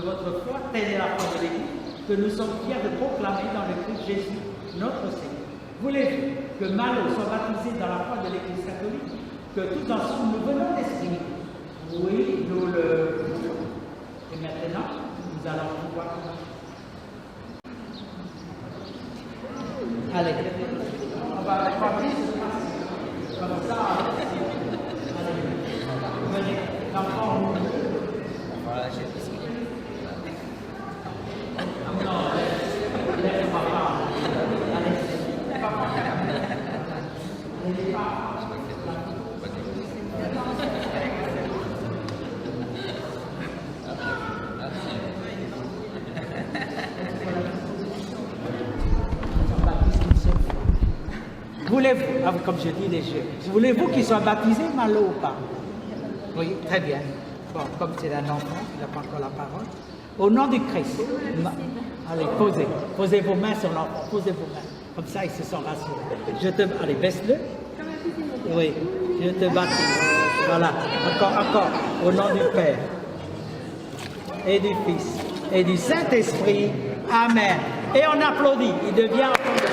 votre foi, telle est la foi de l'Église, que nous sommes fiers de proclamer dans le Christ Jésus, notre Seigneur. Voulez-vous que Malo soit baptisé dans la foi de l'Église catholique, que tous ensemble nous venons d'esprit? Oui, nous le voulons. Et maintenant, nous allons pouvoir. Allez, on va partir comme ça. Allez, venez, l'enfant. On va lâcher tout ce qu'il y a. Non, laisse papa. Allez, papa. Allez, papa. Voulez-vous, comme je dis les jeux, voulez-vous qu'il soit baptisé, Malo ou pas? Oui, très bien. Bon, comme c'est un enfant, il n'a pas encore la parole. Au nom du Christ, allez, posez vos mains sur l'enfant, posez vos mains. Comme ça, ils se sont rassurés. Allez, baisse-le. Oui, je te baptise. Voilà, encore. Au nom du Père, et du Fils, et du Saint-Esprit. Amen. Et on applaudit, il devient enfant de Dieu.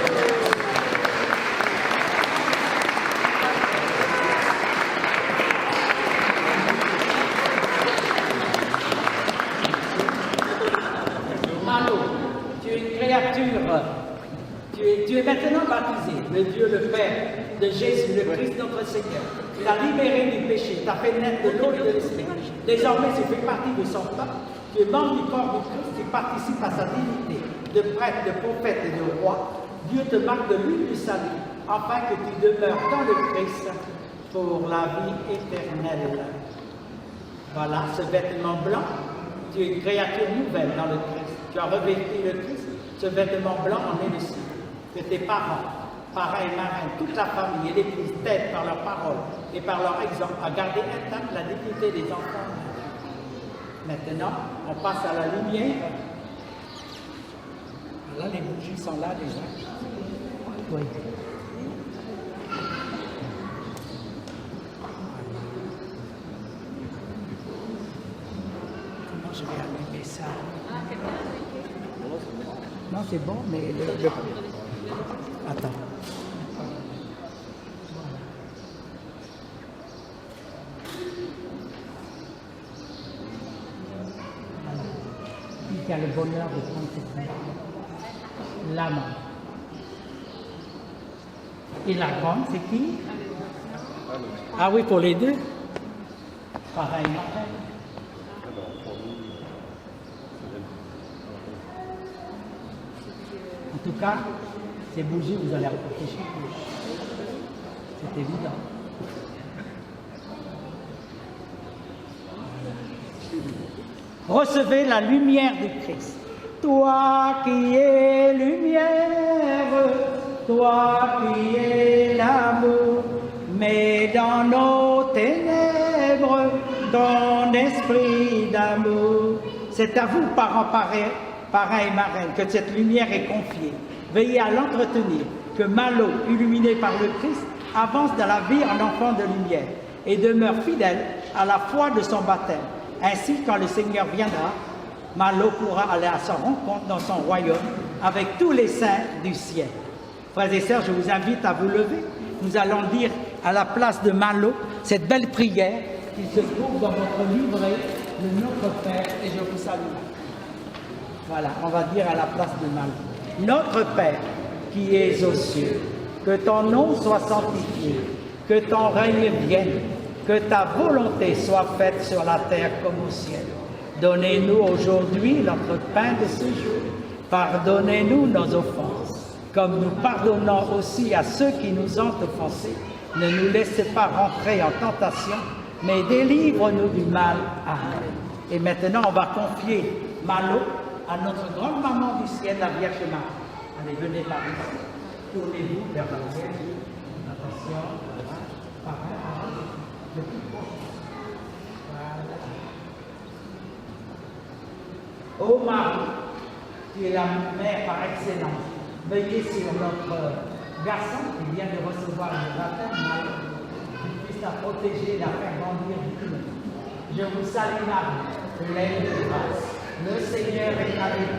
Tu es maintenant baptisé, le Dieu le Père de Jésus, le Christ notre Seigneur. Il t'a libéré du péché, t'a fait naître de l'eau et de l'esprit. Désormais, tu fais partie de son peuple. Tu es membre du corps du Christ, tu participes à sa dignité de prêtre, de prophète et de roi. Dieu te marque de l'huile du salut, afin que tu demeures dans le Christ pour la vie éternelle. Voilà, ce vêtement blanc, tu es une créature nouvelle dans le Christ. Tu as revêtu le Christ. Ce vêtement blanc en est le signe. Que tes parents et marraines, toute la famille et l'Église t'aident par leur parole et par leur exemple à garder intacte la dignité des enfants. Maintenant, on passe à la lumière. Là, les bougies sont là déjà. Oui. Comment je vais allumer ça? Non, c'est bon, mais Attends. Qui a le bonheur de prendre cette main? La main. Et la grande, c'est qui? Ah oui, pour les deux? Pareillement. En tout cas, ces bougies, vous allez apporter chez vous. C'est évident. Recevez la lumière du Christ. Toi qui es lumière, toi qui es l'amour, mais dans nos ténèbres, C'est à vous, parents, parrains et marraines, que cette lumière est confiée. Veillez à l'entretenir, que Malo, illuminé par le Christ, avance dans la vie en enfant de lumière et demeure fidèle à la foi de son baptême. Ainsi, quand le Seigneur viendra, Malo pourra aller à sa rencontre dans son royaume avec tous les saints du ciel. Frères et sœurs, je vous invite à vous lever. Nous allons dire à la place de Malo cette belle prière qui se trouve dans votre livret, le Notre Père, et je vous salue. Voilà, on va dire à la place de Malo. Notre Père qui es aux cieux, que ton nom soit sanctifié, que ton règne vienne, que ta volonté soit faite sur la terre comme au ciel. Donnez-nous aujourd'hui notre pain de ce jour. Pardonnez-nous nos offenses, comme nous pardonnons aussi à ceux qui nous ont offensés. Ne nous laissez pas rentrer en tentation, mais délivre-nous du mal. Amen. Et maintenant, on va confier Malo à notre grande maman du ciel, la Vierge Marie. Allez, venez par ici. Tournez-vous vers la Vierge. Attention. Pareil. Le plus proche. Voilà. Ô Marie, tu es la mère par excellence. Veillez sur notre garçon qui vient de recevoir le baptême, qu'il puisse la protéger, la faire grandir du tout. Je vous salue Marie, pleine de grâce. Le Seigneur est avec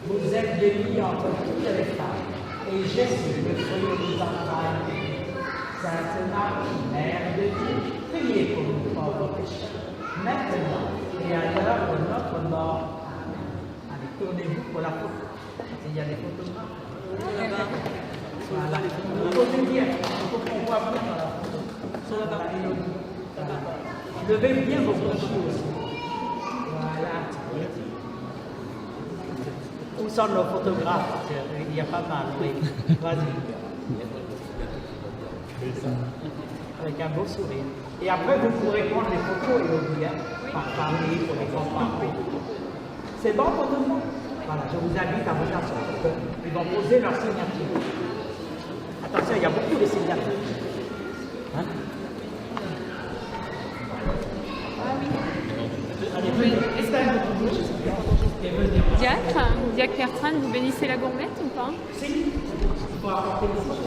vous. Vous êtes bénie entre toutes les femmes. Et Jésus, le fruit de vos entrailles. Sainte Marie, Mère de Dieu, priez pour nous pauvres pécheurs, maintenant et à l'heure de notre mort. Amen. Allez, tournez-vous pour la photo. Il y a des photographes. Voilà. Posez bien. Il faut qu'on voit bien dans la photo. Voilà. Levez bien vos brochures aussi. Voilà. Où sont nos photographes? Il y a pas mal, oui. Vas-y. Avec un beau sourire. Et après, vous pourrez prendre les photos et oublier par famille, pour les enfants. C'est bon pour tout le monde? Voilà, je vous invite à vous asseoir. Ils vont poser leur signature. Attention, il y a beaucoup de signatures. Hein? Allez, venez. Diacre Bertrand, vous bénissez la gourmette ou pas? Si. Pour apporter les choses.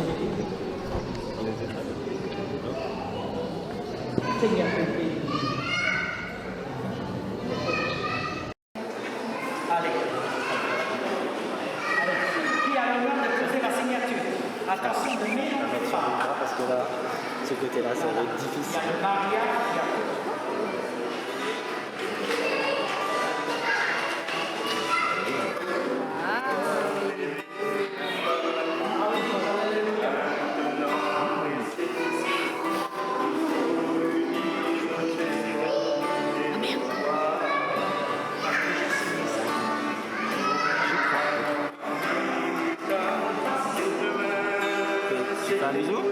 Seigneur, allez. Qui a l'honneur de poser la signature? Attention, ne mélangez pas. Parce que là, ce côté-là, ça va être Il y difficile. a le mariage qui a Tu fais un bisou?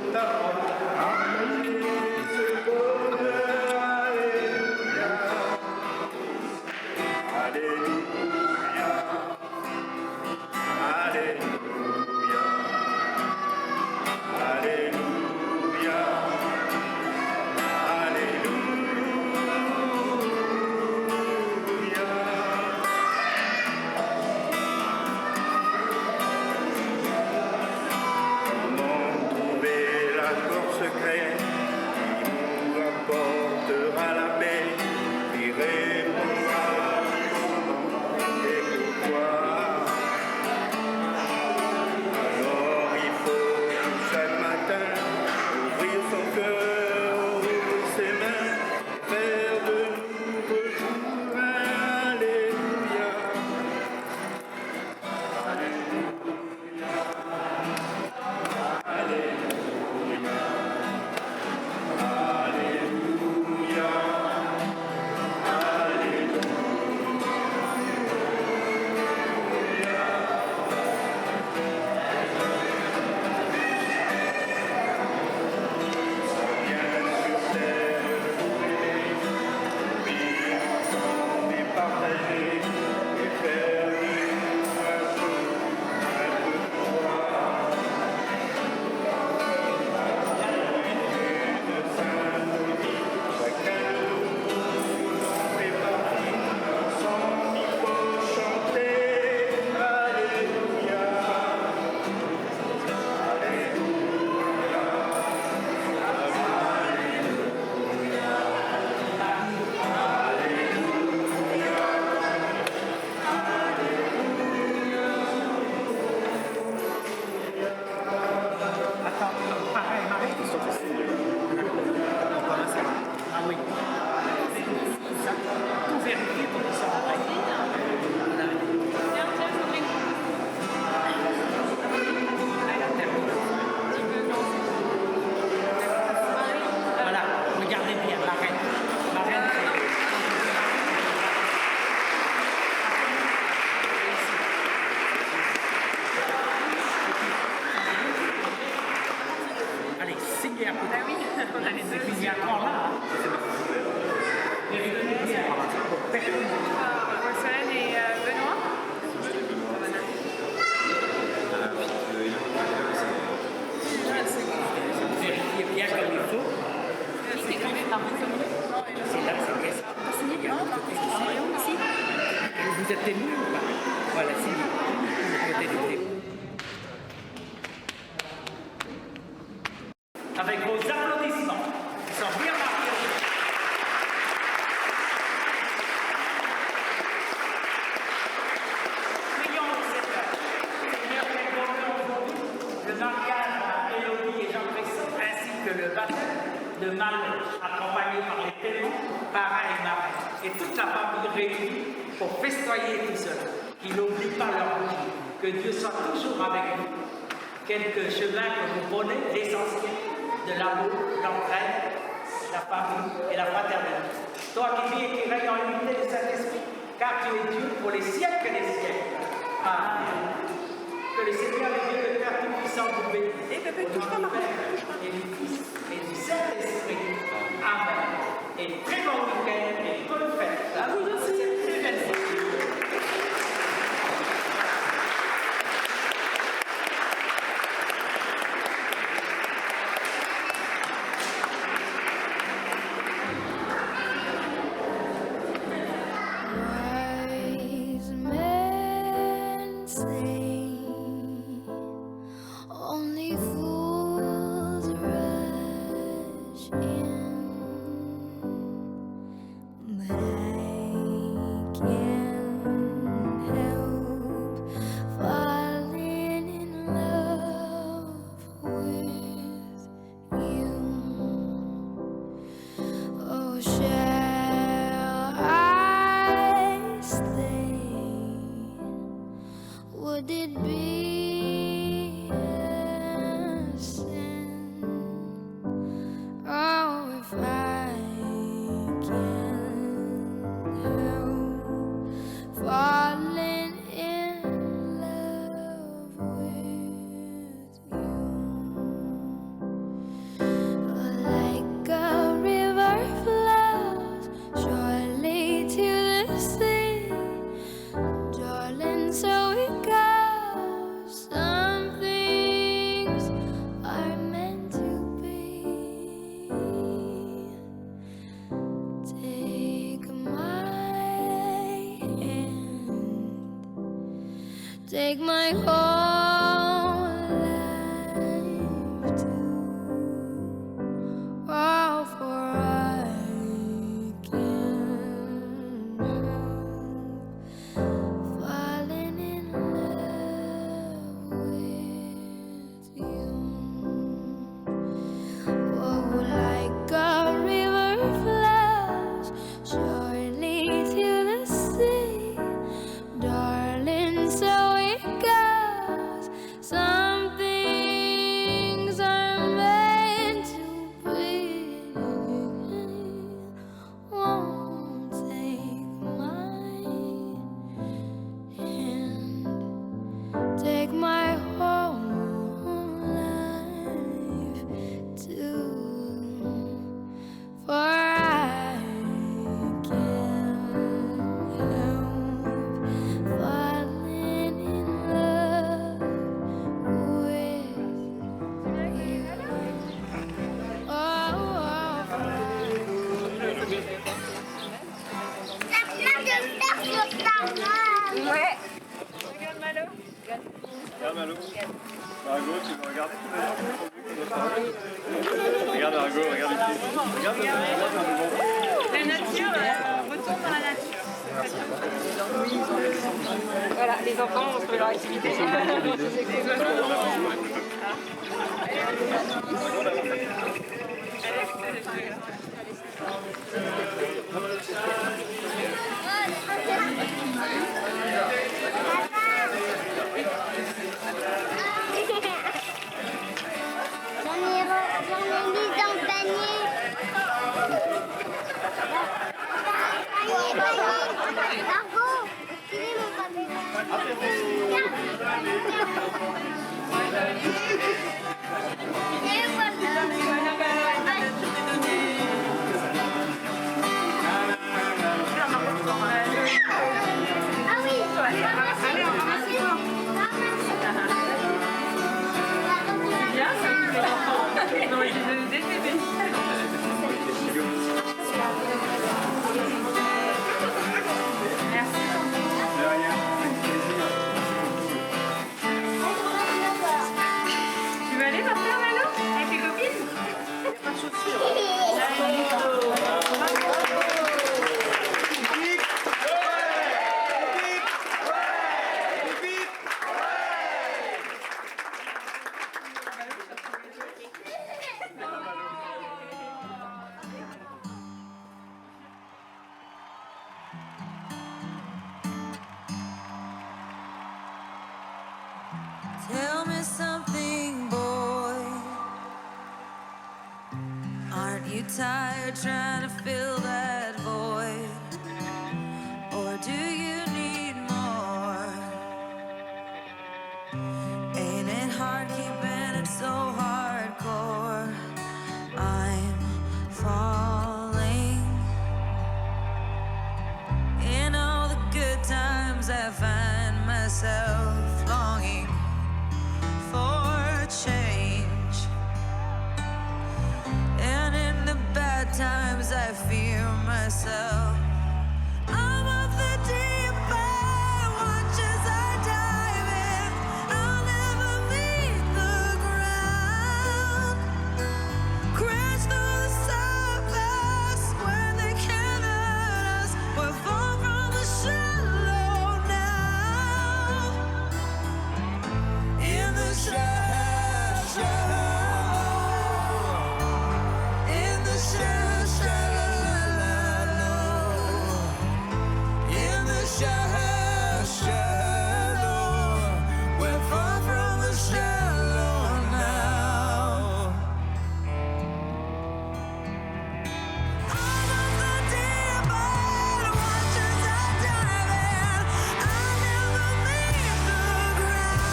Comment trouver la à côté. Ah oui, on a les Et deux. puis il y a encore là. Hein. Vérifiez bien. Pour personne. Roxane et Benoît. Vérifiez bien comme il faut. C'est là, c'est bien ça. Vous êtes témoin ou pas? Voilà, c'est lui. Vous êtes témoin. Avec vos applaudissements, ils sont bien marqués. Prions pour cette heure. Seigneur, quel bonheur aujourd'hui, le mariage à Élodie et Jean Bresson, ainsi que le baptême de Manon, accompagné par les témoins, parrains et marraines, et toute la famille réunie pour festoyer tout cela. Qu'ils n'oublient pas leur bougie, que Dieu soit toujours avec vous. Quelques chemins que vous prenez, l'essentiel de l'amour, l'entraide, la famille et la fraternité. Toi qui vis et qui règnes en l'unité du Saint-Esprit, car tu es Dieu pour les siècles des siècles. Amen. Que le Seigneur et Dieu, le Père Tout-Puissant, vous bénisse. Et du Père et du Fils et du Saint-Esprit. Amen. Et très bon week-end et bonne fête. À vous aussi. Très belle fête. Wise men say only fools rush in, but I can't help falling in love with you. Oh, shall I stay? Would it be a sin? Oh, if I can't help falling in love with you. Like a river flows surely to the sea, darling, so it goes. Some things are meant to be. Take my hand, take my whole life too. Oh, for I can't help falling in love with you. Oh, like a river flows surely to the sea, darling, so it goes. Some things are meant to be. Won't take my hand, take my whole life too, for I can't help falling in love with you. Ouais. Regarde Malo. Margot, tu veux regarder? Regarde Margot, regarde ici. Regarde. La nature, retourne dans la nature. Voilà, les enfants, on fait leur activité. Les oiseaux, J'en ai mis dans le panier. Panier. Margot, tu es mon papier. Viens. tired trying to fill that void? Or do you need more? Ain't it hard keeping it so hardcore? I'm falling. In all the good times I find myself longing for change, and in the bad times I fear myself. I'm of the deep end, watch as I dive in. I'll never meet the ground. Crash through the surface where they can't hurt us. We're far from the shallow now. In the shallow, in the shallow, we're far from the shallow now. I'm of the deep end, watch as I dive in. I'll never meet the ground.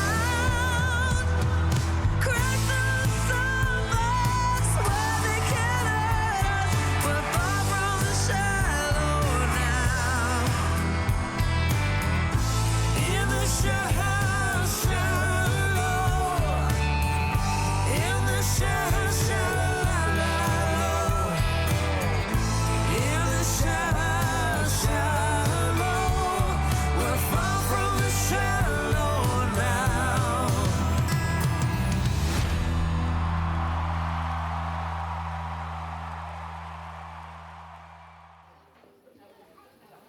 Crack through the surface where they can't hurt us. We're far from the shallow now. In the shallow, in the shallow, in the shallow, we're far from the shallow now.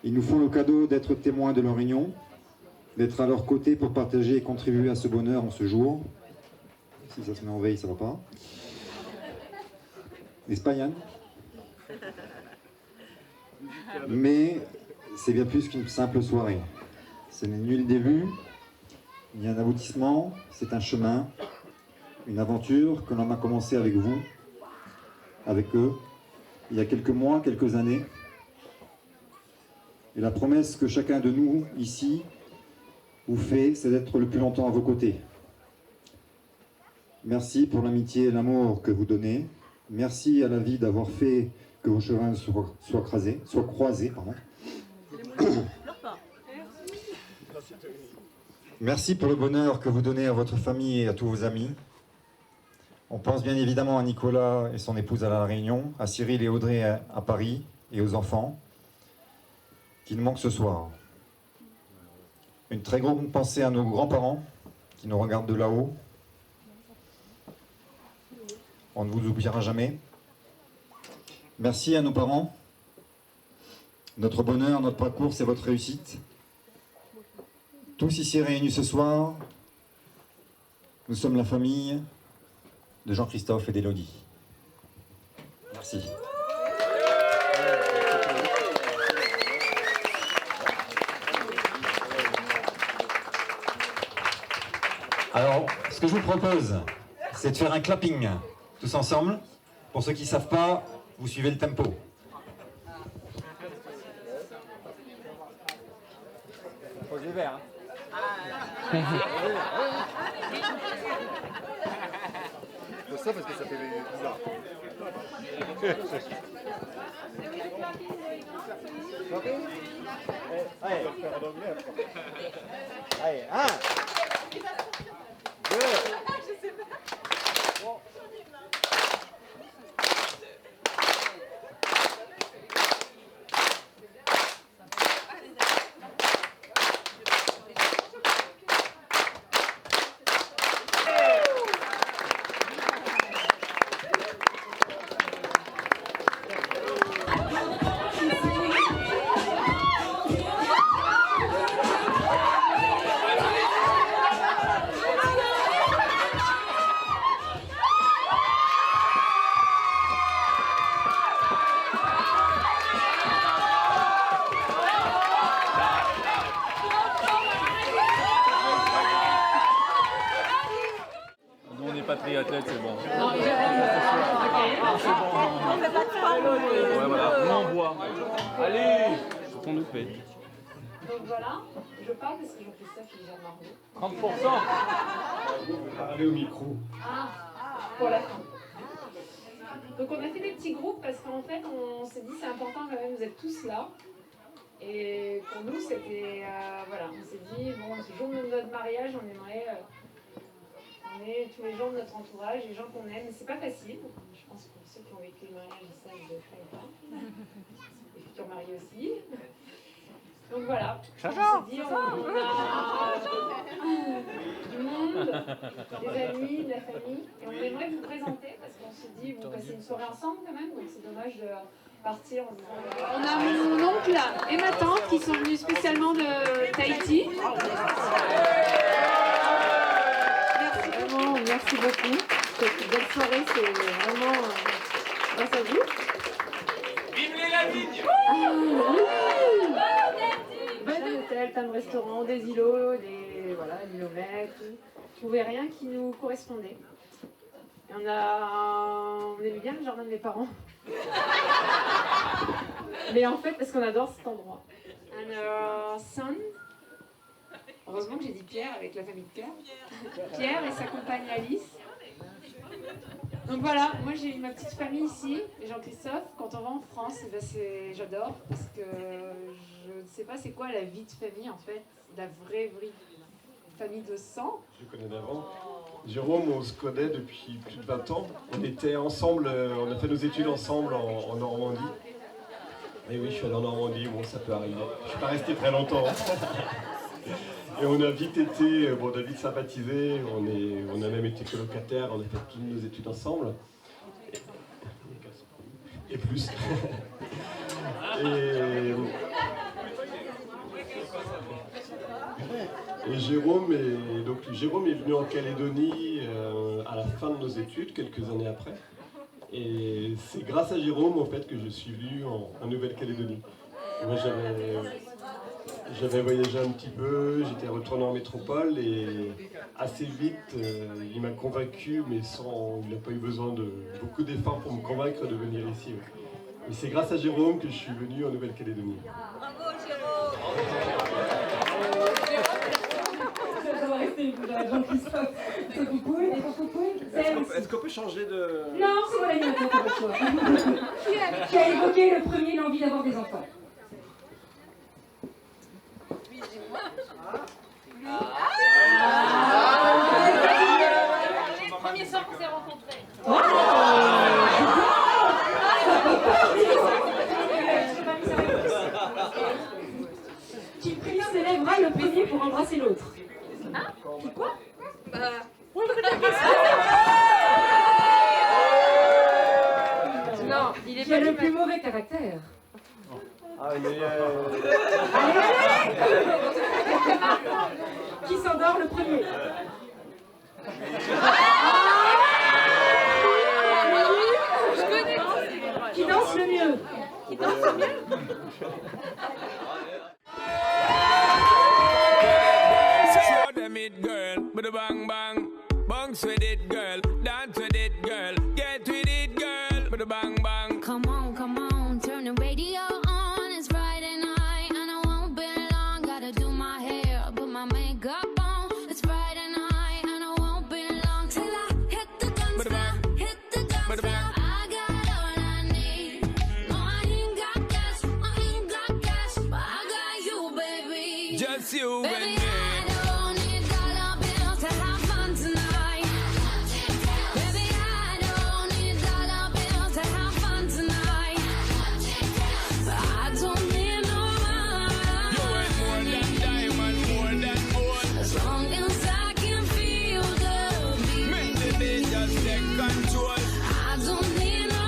Ils nous font le cadeau d'être témoins de leur union, d'être à leur côté pour partager et contribuer à ce bonheur en ce jour. Si ça se met en veille, ça va pas. N'est-ce pas, Yann? Mais c'est bien plus qu'une simple soirée. Ce n'est ni le début, ni un aboutissement, c'est un chemin, une aventure que l'on a commencé avec vous, avec eux, il y a quelques mois, quelques années. Et la promesse que chacun de nous, ici, vous fait, c'est d'être le plus longtemps à vos côtés. Merci pour l'amitié et l'amour que vous donnez. Merci à la vie d'avoir fait que vos chemins soient croisés. Merci pour le bonheur que vous donnez à votre famille et à tous vos amis. On pense bien évidemment à Nicolas et son épouse à La Réunion, à Cyril et Audrey à Paris et aux enfants qui nous manquent ce soir. Une très grande pensée à nos grands-parents qui nous regardent de là-haut. On ne vous oubliera jamais. Merci à nos parents. Notre bonheur, notre parcours, c'est votre réussite. Tous ici réunis ce soir, nous sommes la famille de Jean-Christophe et d'Élodie. Merci. Alors, ce que je vous propose, c'est de faire un clapping, tous ensemble. Pour ceux qui ne savent pas, vous suivez le tempo. Faut du vert, hein. C'est ça parce que ça fait bizarre. Allez, allez, 1, 2, 3. Nous on n'est pas triathlètes, c'est bon. On fait pas de Ouais, voilà, on envoie. Allez, faut qu'on nous paye. Donc voilà, je parle parce que Jean-Christophe il est déjà marrant. 30%. Parlez au micro. Ah, pour la fin. Donc on a fait des petits groupes parce qu'en fait on s'est dit c'est important quand même, vous êtes tous là. Et pour nous c'était, voilà, on s'est dit bon, ce jour de notre mariage on aimerait emmener tous les gens de notre entourage, les gens qu'on aime, mais c'est pas facile. Je pense que ceux qui ont vécu le mariage ils savent de quoi on parle. Les futurs mariés aussi. Donc voilà, on s'est dit on a du monde, des amis, de la famille, et on aimerait vous présenter parce qu'on s'est dit vous passez une soirée ensemble quand même, donc c'est dommage de partir en disant... On a mon oncle et ma tante qui sont venus spécialement de Tahiti. Merci beaucoup. Cette belle soirée, c'est vraiment grâce à vous. Vive les Ladignes! Plein d'hôtels, plein de restaurants, des îlots, l'îlomètre. Je trouvais rien qui nous correspondait. Et on aimait bien le jardin de mes parents. Mais en fait, parce qu'on adore cet endroit. And our son, heureusement que j'ai dit Pierre avec la famille de Pierre. Pierre et sa compagne Alice. Donc voilà, moi j'ai ma petite famille ici, et Jean-Christophe. Quand on va en France, eh ben j'adore parce que je ne sais pas c'est quoi la vie de famille en fait, la vraie famille de sang. Je connais d'avant. Jérôme, on se connaît depuis plus de 20 ans. On était ensemble, on a fait nos études ensemble en Normandie. Et oui, je suis allé en Normandie, bon ça peut arriver. Je suis pas resté très longtemps. Et on a vite été, on a vite sympathisé, on a même été colocataires, on a fait toutes nos études ensemble. Et plus. Et Jérôme est venu en Calédonie à la fin de nos études, quelques années après. Et c'est grâce à Jérôme en fait que je suis venu en Nouvelle-Calédonie. Moi j'avais voyagé un petit peu, j'étais retourné en métropole et assez vite il m'a convaincu, mais il n'a pas eu besoin de beaucoup d'efforts pour me convaincre de venir ici. Ouais. Et c'est grâce à Jérôme que je suis venu en Nouvelle-Calédonie. Bravo Jérôme! Est-ce qu'on peut changer de... Non, c'est moi l'animateur qui a le choix. Qui a évoqué le premier l'envie d'avoir des enfants. Le premier soir qu'on s'est rencontrés. Qui s'élèvera le premier pour embrasser l'autre. Hein? Quoi? Non, il est Qui a le plus mauvais caractère. Allez. Qui s'endort le premier. Qui danse le mieux. Qui danse le mieux? Show them it, girl, with a bang bang. Bounce with it, girl, dance with it, girl, get with it, girl, with a bang bang. Come on, turn the radio on. It's Friday night and I won't be long. Gotta do my hair, put my makeup on. It's Friday night and I won't be long till I hit the dance floor, hit the dance floor. I got all I need. No, I ain't got cash, but I got you, baby. Just you Baby, and me. I don't need dollar bills to have fun tonight. Baby, I don't need dollar bills to have fun tonight. But I don't need no You ain't more than diamond, more than gold. as long as I can feel the beat. Make the day just take control. I don't need no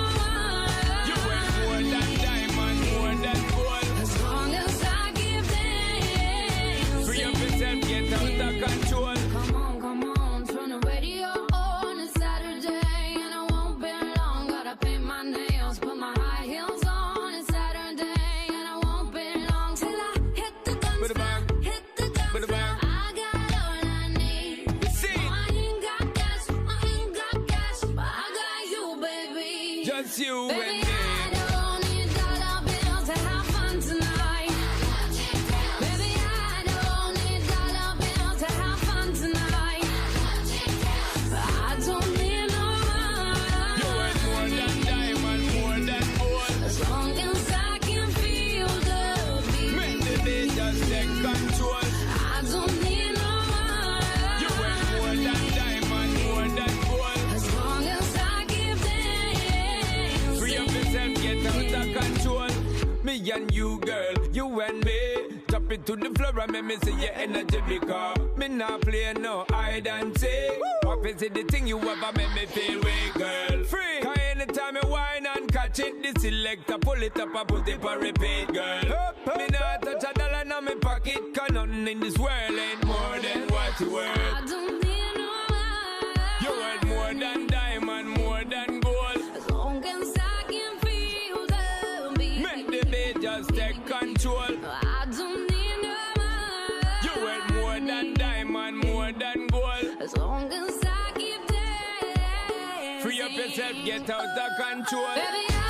You ain't more than diamond, more than gold. as long as I give dance. Free up yourself, get out of control. Come on, turn the radio on. It's Saturday and I won't be long. Gotta paint my nails, put my high heels on. It's Saturday and I won't be long till I hit the dance With a bang, floor, hit the dance with a floor. bang. I got all I need. You see, No, I ain't got cash, but I got you, baby. just you and Baby, me. I me and you, girl. You and me. Drop it to the floor and make me see your energy because me not play no hide and seek. What is it the thing you ever make me feel way, girl? Free. Cause anytime you whine and catch it, the selector pull it up and put it for repeat, girl. Me not touch a dollar in my pocket, cause nothing in this world ain't more than what you worth. I don't need no one. You worth more than diamond, more than gold. As long as I can feel the beat. Make the beat just take control. I don't need no one. You worth more than diamond, more than gold. As long as I keep dancing. Free up yourself, get out of control. Baby,